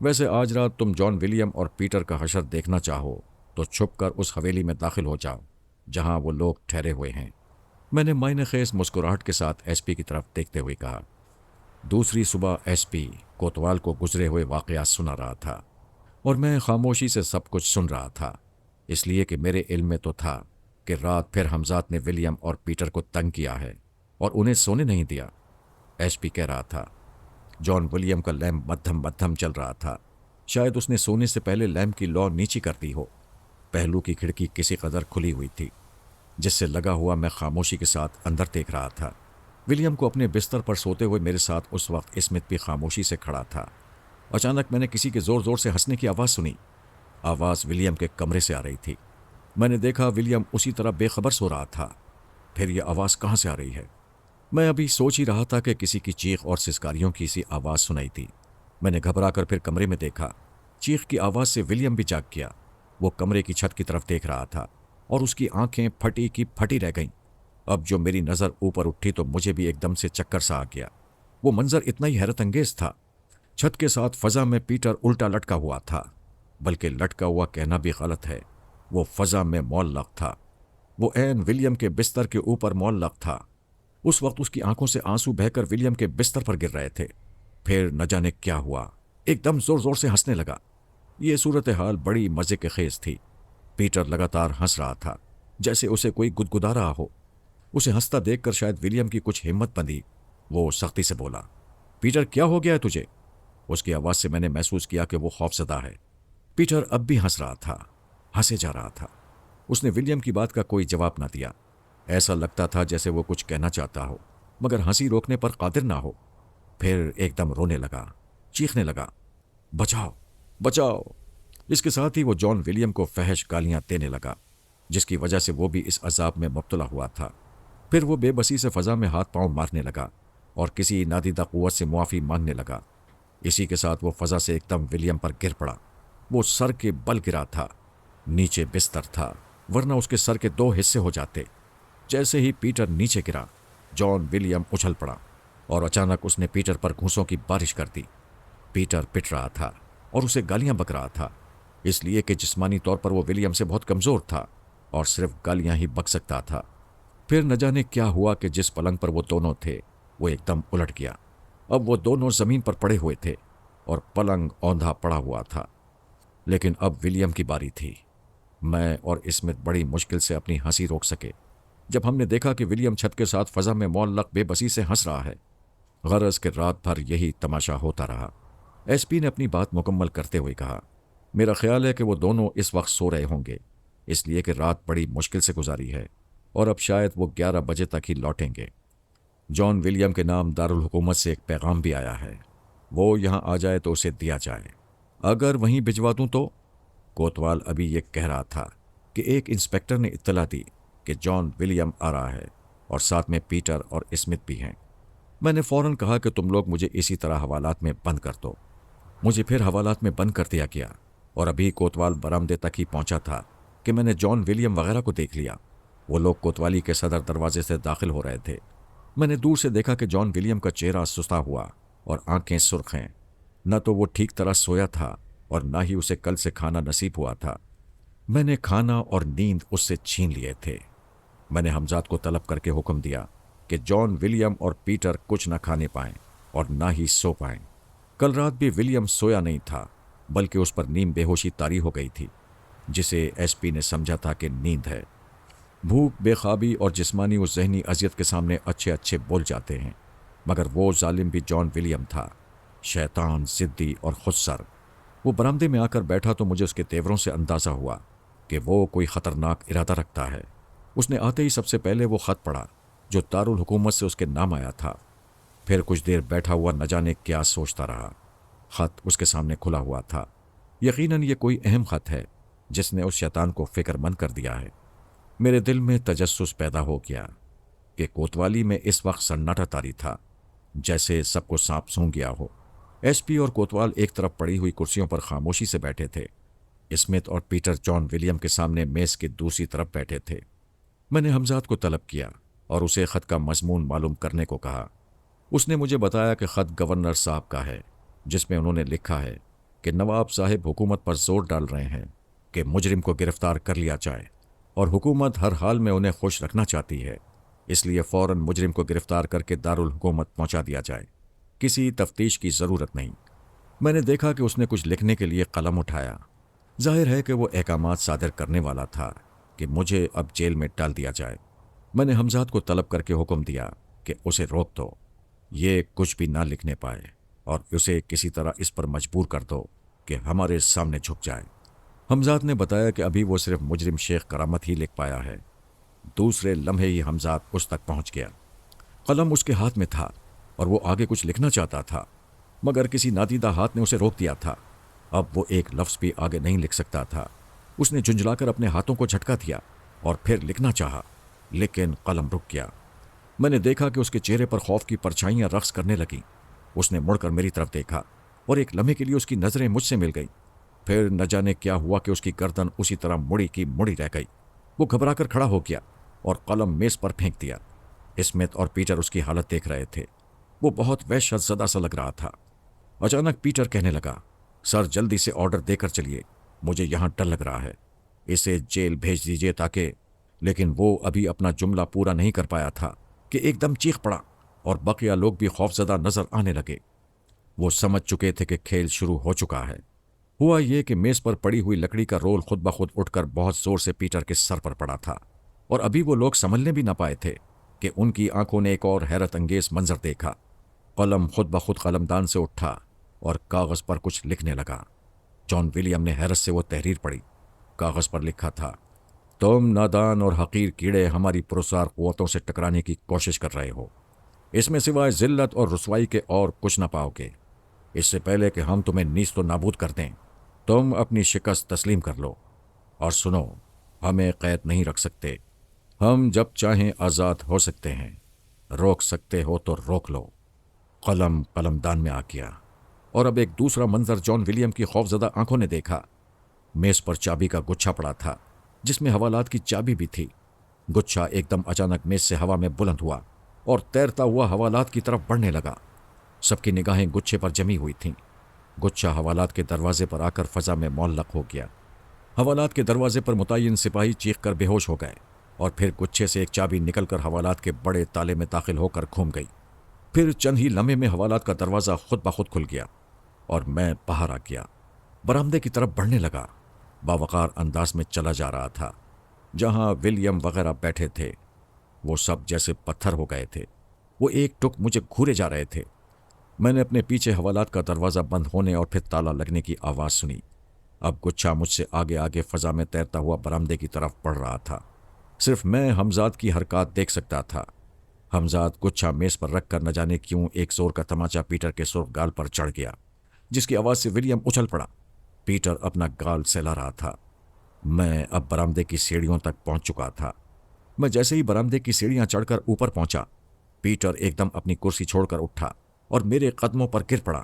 ویسے آج رات تم جان ولیم اور پیٹر کا حشر دیکھنا چاہو تو چھپ کر اس حویلی میں داخل ہو جاؤ جہاں وہ لوگ ٹھہرے ہوئے ہیں، میں نے معنی خیز مسکراہٹ کے ساتھ ایس پی کی طرف دیکھتے ہوئے کہا۔ دوسری صبح ایس پی کوتوال کو گزرے ہوئے واقعات سنا رہا تھا اور میں خاموشی سے سب کچھ سن رہا تھا، اس لیے کہ میرے علم میں تو تھا کہ رات پھر حمزات نے ولیم اور پیٹر کو تنگ کیا ہے اور انہیں سونے نہیں دیا۔ ایس پی کہہ رہا تھا، جان ولیم کا لیمپ مدھم مدھم چل رہا تھا، شاید اس نے سونے سے پہلے لیمپ کی لو نیچی کر دی ہو۔ پہلو کی کھڑکی کسی قدر کھلی ہوئی تھی جس سے لگا ہوا میں خاموشی کے ساتھ اندر دیکھ رہا تھا۔ ولیم کو اپنے بستر پر سوتے ہوئے میرے ساتھ اس وقت اسمتھ بھی خاموشی سے کھڑا تھا۔ اچانک میں نے کسی کے زور زور سے ہنسنے کی آواز سنی۔ آواز ولیم کے کمرے سے آ رہی تھی۔ میں نے دیکھا ولیم اسی طرح بے خبر سو رہا تھا۔ پھر یہ آواز کہاں سے آ رہی ہے؟ میں ابھی سوچ ہی رہا تھا کہ کسی کی چیخ اور سسکاریوں کی سی آواز سنائی تھی۔ میں نے گھبرا کر پھر کمرے میں دیکھا۔ چیخ کی آواز سے ولیم بھی جاگ گیا۔ وہ کمرے کی چھت کی طرف دیکھ رہا تھا اور اس کی آنکھیں پھٹی کی پھٹی رہ گئیں۔ اب جو میری نظر اوپر اٹھی تو مجھے بھی ایک دم سے چکر سا آ گیا۔ وہ منظر اتنا ہی حیرت انگیز تھا۔ چھت کے ساتھ فضا میں پیٹر الٹا لٹکا ہوا تھا، بلکہ لٹکا ہوا کہنا بھی غلط ہے، وہ فضا میں معلق تھا۔ وہ عین ولیم کے بستر کے اوپر معلق تھا۔ اس وقت اس کی آنکھوں سے آنسو بہہ کر ولیم کے بستر پر گر رہے تھے۔ پھر نہ جانے کیا ہوا، ایک دم زور زور سے ہنسنے لگا۔ یہ صورتحال بڑی مزے کے خیز تھی۔ پیٹر لگاتار ہنس رہا تھا جیسے اسے کوئی گدگدا رہا ہو۔ اسے ہنستا دیکھ کر شاید ولیم کی کچھ ہمت بندھی۔ وہ سختی سے بولا، پیٹر کیا ہو گیا ہے تجھے؟ اس کی آواز سے میں نے محسوس کیا کہ وہ خوفزدہ ہے۔ پیٹر اب بھی ہنس رہا تھا، ہنسے جا رہا تھا۔ اس نے ولیم کی بات کا کوئی جواب نہ دیا۔ ایسا لگتا تھا جیسے وہ کچھ کہنا چاہتا ہو مگر ہنسی روکنے پر قادر نہ ہو۔ پھر ایک دم رونے لگا، چیخنے لگا، بچاؤ بچاؤ! اس کے ساتھ ہی وہ جان ولیم کو فحش گالیاں دینے لگا جس کی وجہ سے وہ بھی اس عذاب میں مبتلا ہوا تھا۔ پھر وہ بے بسی سے فضا میں ہاتھ پاؤں مارنے لگا اور کسی نادیدہ قوت سے معافی مانگنے لگا۔ اسی کے ساتھ وہ فضا سے ایک دم ولیم پر گر پڑا۔ وہ سر کے بل گرا تھا، نیچے بستر تھا، ورنہ اس کے سر کے دو حصے ہو جاتے۔ جیسے ہی پیٹر نیچے گرا، جان ولیم اچھل پڑا اور اچانک اس نے پیٹر پر گھونسوں کی بارش کر دی۔ پیٹر پٹ رہا تھا اور اسے گالیاں بک رہا تھا، اس لیے کہ جسمانی طور پر وہ ولیم سے بہت کمزور تھا اور صرف گالیاں ہی بک سکتا تھا۔ پھر نہ جانے کیا ہوا کہ جس پلنگ پر وہ دونوں تھے وہ ایک دم الٹ گیا۔ اب وہ دونوں زمین پر پڑے ہوئے تھے اور پلنگ اوندھا پڑا ہوا تھا۔ لیکن اب ولیم کی باری تھی۔ میں اور اسمتھ بڑی مشکل سے اپنی ہنسی روک سکے جب ہم نے دیکھا کہ ولیم چھت کے ساتھ فضا میں معلق بے بسی سے ہنس رہا ہے۔ غرض کہ رات بھر یہی تماشا ہوتا رہا۔ ایس پی نے اپنی بات مکمل کرتے ہوئے کہا، میرا خیال ہے کہ وہ دونوں اس وقت سو رہے ہوں گے، اس لیے کہ رات بڑی مشکل سے گزاری ہے اور اب شاید وہ 11 بجے تک ہی لوٹیں گے۔ جان ولیم کے نام دارالحکومت سے ایک پیغام بھی آیا ہے، وہ یہاں آ جائے تو اسے دیا جائے۔ اگر وہیں بھجوا دوں تو؟ کوتوال ابھی یہ کہہ رہا تھا کہ ایک انسپکٹر نے اطلاع دی کہ جان ولیم آ رہا ہے اور ساتھ میں پیٹر اور اسمتھ بھی ہیں۔ میں نے فوراً کہا کہ تم لوگ مجھے اسی طرح حوالات میں بند کر دو۔ مجھے پھر حوالات میں بند کر دیا گیا اور ابھی کوتوال برآمدے تک ہی پہنچا تھا کہ میں نے جان ولیم وغیرہ کو دیکھ لیا۔ وہ لوگ کوتوالی کے صدر دروازے سے داخل ہو رہے تھے۔ میں نے دور سے دیکھا کہ جان ولیم کا چہرہ سستا ہوا اور آنکھیں سرخ ہیں۔ نہ تو وہ ٹھیک طرح سویا تھا اور نہ ہی اسے کل سے کھانا نصیب ہوا تھا۔ میں نے کھانا اور نیند اس سے چھین لیے تھے۔ میں نے حمزات کو طلب کر کے حکم دیا کہ جان ولیم اور پیٹر کچھ نہ کھانے پائیں اور نہ ہی سو پائیں۔ کل رات بھی ولیم سویا نہیں تھا بلکہ اس پر نیم بے ہوشی طاری ہو گئی تھی جسے ایس پی نے سمجھا تھا کہ نیند ہے۔ بھوک، بے خوابی اور جسمانی و ذہنی اذیت کے سامنے اچھے اچھے بول جاتے ہیں، مگر وہ ظالم بھی جان ولیم تھا، شیطان، ضدی اور خود سر۔ وہ برآمدے میں آ کر بیٹھا تو مجھے اس کے تیوروں سے اندازہ ہوا کہ وہ کوئی خطرناک ارادہ رکھتا ہے۔ اس نے آتے ہی سب سے پہلے وہ خط پڑھا جو دارالحکومت سے اس کے نام آیا تھا۔ پھر کچھ دیر بیٹھا ہوا نہ جانے کیا سوچتا رہا۔ خط اس کے سامنے کھلا ہوا تھا۔ یقیناً یہ کوئی اہم خط ہے جس نے اس شیطان کو فکر مند کر دیا ہے۔ میرے دل میں تجسس پیدا ہو گیا کہ کوتوالی میں اس وقت سناٹا طاری تھا، جیسے سب کو سانپ سونگھ گیا ہو۔ ایس پی اور کوتوال ایک طرف پڑی ہوئی کرسیوں پر خاموشی سے بیٹھے تھے۔ اسمتھ اور پیٹر جان ولیم کے سامنے میز کی دوسری طرف بیٹھے تھے۔ میں نے حمزات کو طلب کیا اور اسے خط کا مضمون معلوم کرنے کو کہا۔ اس نے مجھے بتایا کہ خط گورنر صاحب کا ہے جس میں انہوں نے لکھا ہے کہ نواب صاحب حکومت پر زور ڈال رہے ہیں کہ مجرم کو گرفتار کر لیا جائے، اور حکومت ہر حال میں انہیں خوش رکھنا چاہتی ہے، اس لیے فوراً مجرم کو گرفتار کر کے دارالحکومت پہنچا دیا جائے، کسی تفتیش کی ضرورت نہیں۔ میں نے دیکھا کہ اس نے کچھ لکھنے کے لیے قلم اٹھایا۔ ظاہر ہے کہ وہ احکامات صادر کرنے والا تھا کہ مجھے اب جیل میں ڈال دیا جائے۔ میں نے حمزاد کو طلب کر کے حکم دیا کہ اسے روک دو، یہ کچھ بھی نہ لکھنے پائے، اور اسے کسی طرح اس پر مجبور کر دو کہ ہمارے سامنے جھک جائے۔ حمزاد نے بتایا کہ ابھی وہ صرف مجرم شیخ کرامت ہی لکھ پایا ہے۔ دوسرے لمحے ہی حمزاد اس تک پہنچ گیا۔ قلم اس کے ہاتھ میں تھا اور وہ آگے کچھ لکھنا چاہتا تھا، مگر کسی نادیدہ ہاتھ نے اسے روک دیا تھا۔ اب وہ ایک لفظ بھی آگے نہیں لکھ سکتا تھا۔ اس نے جھنجھلا کر اپنے ہاتھوں کو جھٹکا دیا اور پھر لکھنا چاہا، لیکن قلم رک گیا۔ میں نے دیکھا کہ اس کے چہرے پر خوف کی پرچھائیاں رقص کرنے لگیں۔ اس نے مڑ کر میری طرف دیکھا اور ایک لمحے کے لیے اس کی نظریں مجھ سے مل گئیں۔ پھر نہ جانے کیا ہوا کہ اس کی گردن اسی طرح مڑی کی مڑی رہ گئی۔ وہ گھبرا کر کھڑا ہو گیا اور قلم میز پر پھینک دیا۔ اسمتھ اور پیٹر اس کی حالت دیکھ رہے تھے۔ وہ بہت وحشت زدہ سا لگ رہا تھا۔ اچانک پیٹر کہنے لگا، سر جلدی سے آرڈر دے کر چلیے، مجھے یہاں ڈر لگ رہا ہے، اسے جیل بھیج دیجیے تاکہ… لیکن وہ ابھی اپنا جملہ پورا نہیں کر پایا تھا کہ ایک دم چیخ پڑا اور بقیہ لوگ بھی خوفزدہ نظر آنے لگے۔ وہ سمجھ چکے تھے کہ کھیل شروع ہو چکا ہے۔ ہوا یہ کہ میز پر پڑی ہوئی لکڑی کا رول خود بخود اٹھ کر بہت زور سے پیٹر کے سر پر پڑا تھا، اور ابھی وہ لوگ سنبھلنے بھی نہ پائے تھے کہ ان کی آنکھوں نے ایک اور حیرت انگیز منظر دیکھا۔ قلم خود بخود قلمدان سے اٹھا اور کاغذ پر کچھ لکھنے لگا۔ جان ولیم نے حیرت سے وہ تحریر پڑھی۔ کاغذ پر لکھا تھا، تم نادان اور حقیر کیڑے ہماری پرسرار قوتوں سے ٹکرانے کی کوشش کر رہے ہو، اس میں سوائے ذلت اور رسوائی کے اور کچھ نہ پاؤ گے۔ اس سے پہلے کہ ہم تمہیں نیست و نابود کر دیں، تم اپنی شکست تسلیم کر لو، اور سنو، ہمیں قید نہیں رکھ سکتے، ہم جب چاہیں آزاد ہو سکتے ہیں، روک سکتے ہو تو روک لو۔ قلم قلمدان میں آ گیا، اور اب ایک دوسرا منظر جان ولیم کی خوفزدہ آنکھوں نے دیکھا۔ میز پر چابی کا گچھا پڑا تھا جس میں حوالات کی چابی بھی تھی۔ گچھا ایک دم اچانک میز سے ہوا میں بلند ہوا اور تیرتا ہوا حوالات کی طرف بڑھنے لگا۔ سب کی نگاہیں گچھے پر جمی ہوئی تھیں۔ گچھا حوالات کے دروازے پر آ کر فضا میں معلق ہو گیا۔ حوالات کے دروازے پر متعین سپاہی چیخ کر بے ہوش ہو گئے، اور پھر گچھے سے ایک چابی نکل کر حوالات کے بڑے تالے میں داخل ہو کر گھوم گئی۔ پھر چند ہی لمحے میں حوالات کا دروازہ خود بخود کھل گیا اور میں باہر آ گیا۔ برآمدے کی طرف بڑھنے لگا۔ باوقار انداز میں چلا جا رہا تھا۔ جہاں ولیم وغیرہ بیٹھے تھے وہ سب جیسے پتھر ہو گئے تھے۔ وہ ایک ٹک مجھے گھورے جا رہے تھے۔ میں نے اپنے پیچھے حوالات کا دروازہ بند ہونے اور پھر تالا لگنے کی آواز سنی۔ اب گچھا مجھ سے آگے آگے فضا میں تیرتا ہوا برآمدے کی طرف بڑھ رہا تھا۔ صرف میں حمزاد کی حرکات دیکھ سکتا تھا۔ حمزاد گچھا میز پر رکھ کر نہ جانے کیوں ایک زور کا تماچا پیٹر کے سرخ گال پر چڑھ گیا، جس کی آواز سے ولیم اچھل پڑا۔ پیٹر اپنا گال سہلا رہا تھا۔ میں اب برآمدے کی سیڑھیوں تک پہنچ چکا تھا۔ میں جیسے ہی برآمدے کی سیڑھیاں چڑھ کر اوپر پہنچا، پیٹر ایک دم اپنی کرسی چھوڑ کر اٹھا اور میرے قدموں پر گر پڑا۔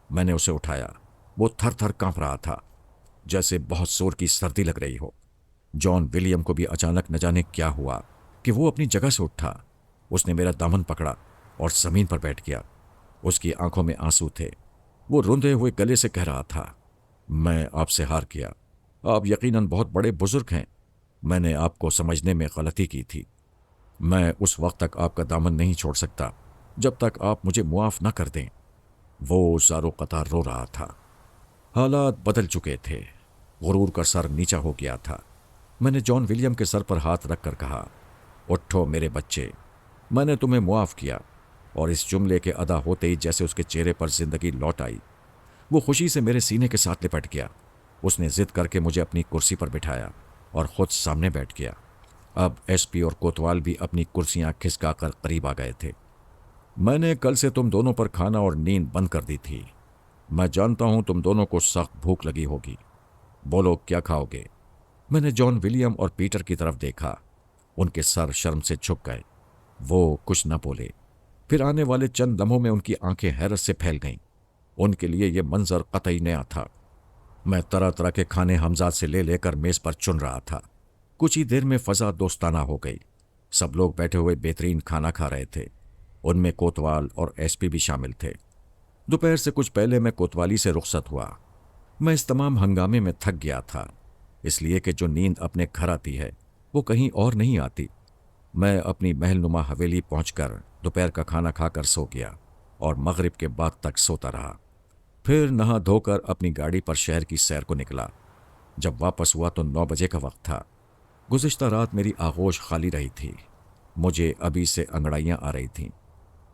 میں نے اسے اٹھایا۔ وہ تھر تھر کانپ رہا تھا، جیسے بہت زور کی سردی لگ رہی ہو۔ جان ولیم کو بھی اچانک نہ جانے کیا ہوا کہ وہ اپنی جگہ سے اٹھا۔ اس نے میرا دامن پکڑا اور زمین پر بیٹھ گیا۔ اس کی آنکھوں میں آنسو تھے۔ وہ روندے ہوئے گلے سے کہہ رہا تھا، میں آپ سے ہار گیا۔ آپ یقیناً بہت بڑے بزرگ ہیں۔ میں نے آپ کو سمجھنے میں غلطی کی تھی۔ میں اس وقت تک آپ کا دامن نہیں چھوڑ سکتا جب تک آپ مجھے معاف نہ کر دیں۔ وہ زارو قطار رو رہا تھا۔ حالات بدل چکے تھے۔ غرور کا سر نیچا ہو گیا تھا۔ میں نے جان ولیم کے سر پر ہاتھ رکھ کر کہا، اٹھو میرے بچے، میں نے تمہیں معاف کیا۔ اور اس جملے کے ادا ہوتے ہی جیسے اس کے چہرے پر زندگی لوٹ آئی۔ وہ خوشی سے میرے سینے کے ساتھ لپٹ گیا۔ اس نے ضد کر کے مجھے اپنی کرسی پر بٹھایا اور خود سامنے بیٹھ گیا۔ اب ایس پی اور کوتوال بھی اپنی کرسیاں کھسکا کر قریب آ گئے تھے۔ میں نے کل سے تم دونوں پر کھانا اور نیند بند کر دی تھی۔ میں جانتا ہوں تم دونوں کو سخت بھوک لگی ہوگی۔ بولو کیا کھاؤ گے؟ میں نے جان ولیم اور پیٹر کی طرف دیکھا۔ ان کے سر شرم سے جھک گئے۔ وہ کچھ نہ بولے۔ پھر آنے والے چند لمحوں میں ان کی آنکھیں حیرت سے پھیل گئیں۔ ان کے لیے یہ منظر قطعی نیا تھا۔ میں طرح طرح کے کھانے حمزاد سے لے لے کر میز پر چن رہا تھا۔ کچھ ہی دیر میں فضا دوستانہ ہو گئی۔ سب لوگ بیٹھے ہوئے بہترین کھانا کھا رہے تھے۔ ان میں کوتوال اور ایس پی بھی شامل تھے۔ دوپہر سے کچھ پہلے میں کوتوالی سے رخصت ہوا۔ میں اس تمام ہنگامے میں تھک گیا تھا، اس لیے کہ جو نیند اپنے گھر آتی ہے وہ کہیں اور نہیں آتی۔ میں اپنی محل نما حویلی پہنچ کر دوپہر کا کھانا کھا کر سو گیا اور مغرب کے بعد تک سوتا رہا۔ پھر نہا دھو کر اپنی گاڑی پر شہر کی سیر کو نکلا۔ جب واپس ہوا تو 9 بجے کا وقت تھا۔ گزشتہ رات میری آغوش خالی رہی تھی۔ مجھے ابھی سے انگڑائیاں آ رہی تھیں۔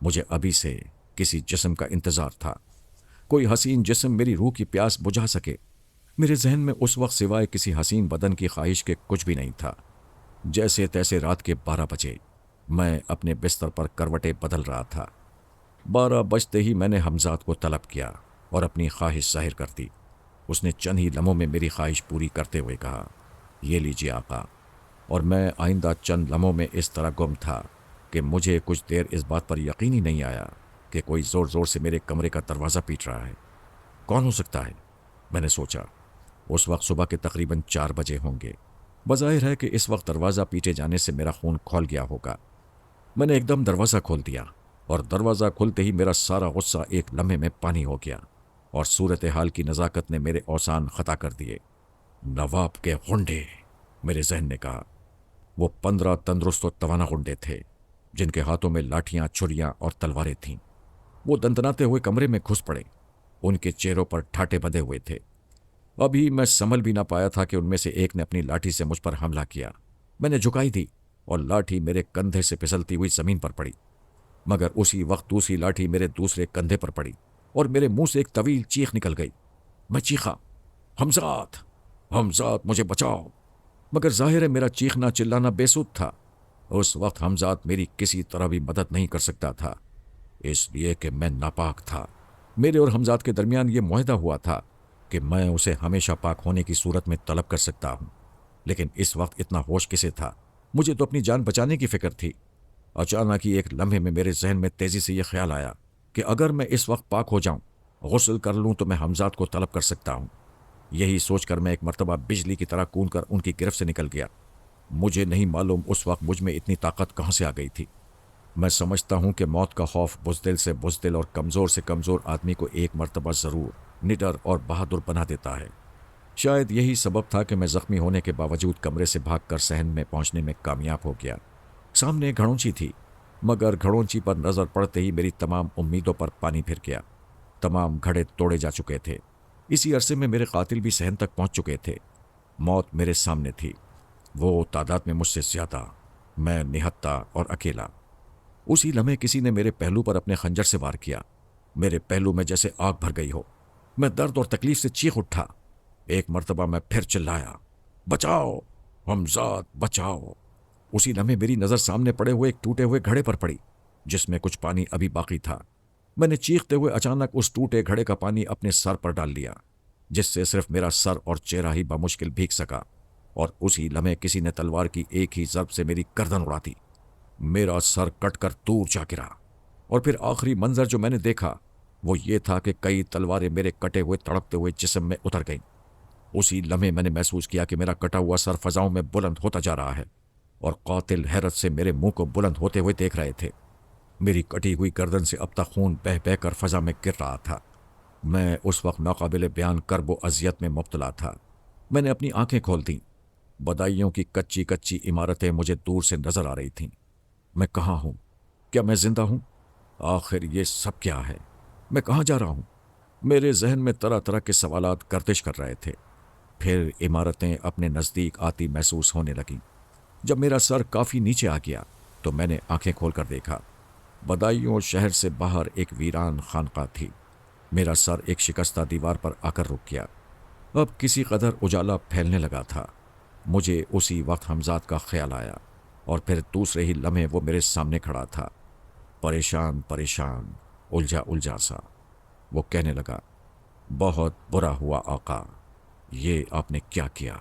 مجھے ابھی سے کسی جسم کا انتظار تھا، کوئی حسین جسم میری روح کی پیاس بجھا سکے۔ میرے ذہن میں اس وقت سوائے کسی حسین بدن کی خواہش کے کچھ بھی نہیں تھا۔ جیسے تیسے رات کے 12 بجے میں اپنے بستر پر کروٹیں بدل رہا تھا۔ 12 بجتے ہی میں نے حمزاد کو طلب کیا اور اپنی خواہش ظاہر کر دی۔ اس نے چند ہی لمحوں میں میری خواہش پوری کرتے ہوئے کہا، یہ لیجیے آقا۔ اور میں آئندہ چند لمحوں میں اس طرح گم تھا کہ مجھے کچھ دیر اس بات پر یقین ہی نہیں آیا کہ کوئی زور زور سے میرے کمرے کا دروازہ پیٹ رہا ہے۔ کون ہو سکتا ہے؟ میں نے سوچا۔ اس وقت صبح کے تقریباً 4 بجے ہوں گے۔ بظاہر ہے کہ اس وقت دروازہ پیٹے جانے سے میرا خون کھول گیا ہوگا۔ میں نے ایک دم دروازہ کھول دیا اور دروازہ کھلتے ہی میرا سارا غصہ ایک لمحے میں پانی ہو گیا اور صورتحال کی نزاکت نے میرے اوسان خطا کر دیے۔ نواب کے غنڈے، میرے ذہن نے کہا۔ وہ 15 تندرست و توانا غنڈے تھے جن کے ہاتھوں میں لاٹھیاں، چھریاں اور تلواریں تھیں۔ وہ دندناتے ہوئے کمرے میں گھس پڑے۔ ان کے چہروں پر ٹھاٹے بندھے ہوئے تھے۔ ابھی میں سنبھل بھی نہ پایا تھا کہ ان میں سے ایک نے اپنی لاٹھی سے مجھ پر حملہ کیا۔ میں نے جھکائی دی اور لاٹھی میرے کندھے سے پھسلتی ہوئی زمین پر پڑی، مگر اسی وقت دوسری لاٹھی میرے دوسرے کندھے پر پڑی اور میرے منہ سے ایک طویل چیخ نکل گئی۔ میں چیخا، حمزاد، حمزاد مجھے بچاؤ! مگر ظاہر ہے میرا چیخنا چلانا بے سود تھا۔ اس وقت حمزاد میری کسی طرح بھی مدد نہیں کر سکتا تھا، اس لیے کہ میں ناپاک تھا۔ میرے اور حمزاد کے درمیان یہ معاہدہ ہوا تھا کہ میں اسے ہمیشہ پاک ہونے کی صورت میں طلب کر سکتا ہوں، لیکن اس وقت اتنا ہوش کسے تھا؟ مجھے تو اپنی جان بچانے کی فکر تھی۔ اچانک ہی ایک لمحے میں میرے ذہن میں تیزی سے یہ خیال آیا کہ اگر میں اس وقت پاک ہو جاؤں، غسل کر لوں تو میں حمزاد کو طلب کر سکتا ہوں۔ یہی سوچ کر میں ایک مرتبہ بجلی کی طرح کون کر ان کی گرفت سے نکل گیا۔ مجھے نہیں معلوم اس وقت مجھ میں اتنی طاقت کہاں سے آ گئی تھی۔ میں سمجھتا ہوں کہ موت کا خوف بزدل سے بزدل اور کمزور سے کمزور آدمی کو ایک مرتبہ ضرور نڈر اور بہادر بنا دیتا ہے۔ شاید یہی سبب تھا کہ میں زخمی ہونے کے باوجود کمرے سے بھاگ کر صحن میں پہنچنے میں کامیاب ہو گیا۔ سامنے ایک گھڑونچی تھی، مگر گھڑونچی پر نظر پڑتے ہی میری تمام امیدوں پر پانی پھر گیا۔ تمام گھڑے توڑے جا چکے تھے۔ اسی عرصے میں میرے قاتل بھی صحن تک پہنچ چکے تھے۔ موت میرے سامنے تھی، وہ تعداد میں مجھ سے زیادہ، میں نہتہ اور اکیلا۔ اسی لمحے کسی نے میرے پہلو پر اپنے خنجر سے وار کیا۔ میرے پہلو میں جیسے آگ بھر گئی ہو۔ میں درد اور تکلیف سے چیخ اٹھا۔ ایک مرتبہ میں پھر چلایا، بچاؤ حمزاد بچاؤ! اسی لمحے میری نظر سامنے پڑے ہوئے ایک ٹوٹے ہوئے گھڑے پر پڑی جس میں کچھ پانی ابھی باقی تھا۔ میں نے چیختے ہوئے اچانک اس ٹوٹے گھڑے کا پانی اپنے سر پر ڈال لیا، جس سے صرف میرا سر اور چہرہ ہی بمشکل بھیگ سکا، اور اسی لمحے کسی نے تلوار کی ایک ہی ضرب سے میری گردن اڑا دی۔ میرا سر کٹ کر دور جا گرا، اور پھر آخری منظر جو میں نے دیکھا وہ یہ تھا کہ کئی تلواریں میرے کٹے ہوئے تڑپتے ہوئے جسم میں اتر گئیں۔ اسی لمحے میں نے محسوس کیا کہ میرا کٹا ہوا سر فضاؤں میں بلند ہوتا جا رہا ہے، اور قاتل حیرت سے میرے منہ کو بلند ہوتے ہوئے دیکھ رہے تھے۔ میری کٹی ہوئی گردن سے اب تک خون بہہ بہہ کر فضا میں گر رہا تھا۔ میں اس وقت ناقابل بیان کرب و اذیت میں مبتلا تھا۔ میں نے اپنی آنکھیں کھول دیں۔ بدایوں کی کچی کچی عمارتیں مجھے دور سے نظر آ رہی تھیں۔ میں کہاں ہوں؟ کیا میں زندہ ہوں؟ آخر یہ سب کیا ہے؟ میں کہاں جا رہا ہوں؟ میرے ذہن میں طرح طرح کے سوالات گردش کر رہے تھے۔ پھر عمارتیں اپنے نزدیک آتی محسوس ہونے لگیں۔ جب میرا سر کافی نیچے آ گیا تو میں نے آنکھیں کھول کر دیکھا۔ بدایوں شہر سے باہر ایک ویران خانقاہ تھی۔ میرا سر ایک شکستہ دیوار پر آ کر رک گیا۔ اب کسی قدر اجالا پھیلنے لگا تھا۔ مجھے اسی وقت حمزاد کا خیال آیا، اور پھر دوسرے ہی لمحے وہ میرے سامنے کھڑا تھا، پریشان پریشان، الجھا الجھا سا۔ وہ کہنے لگا، بہت برا ہوا آقا، یہ آپ نے کیا کیا؟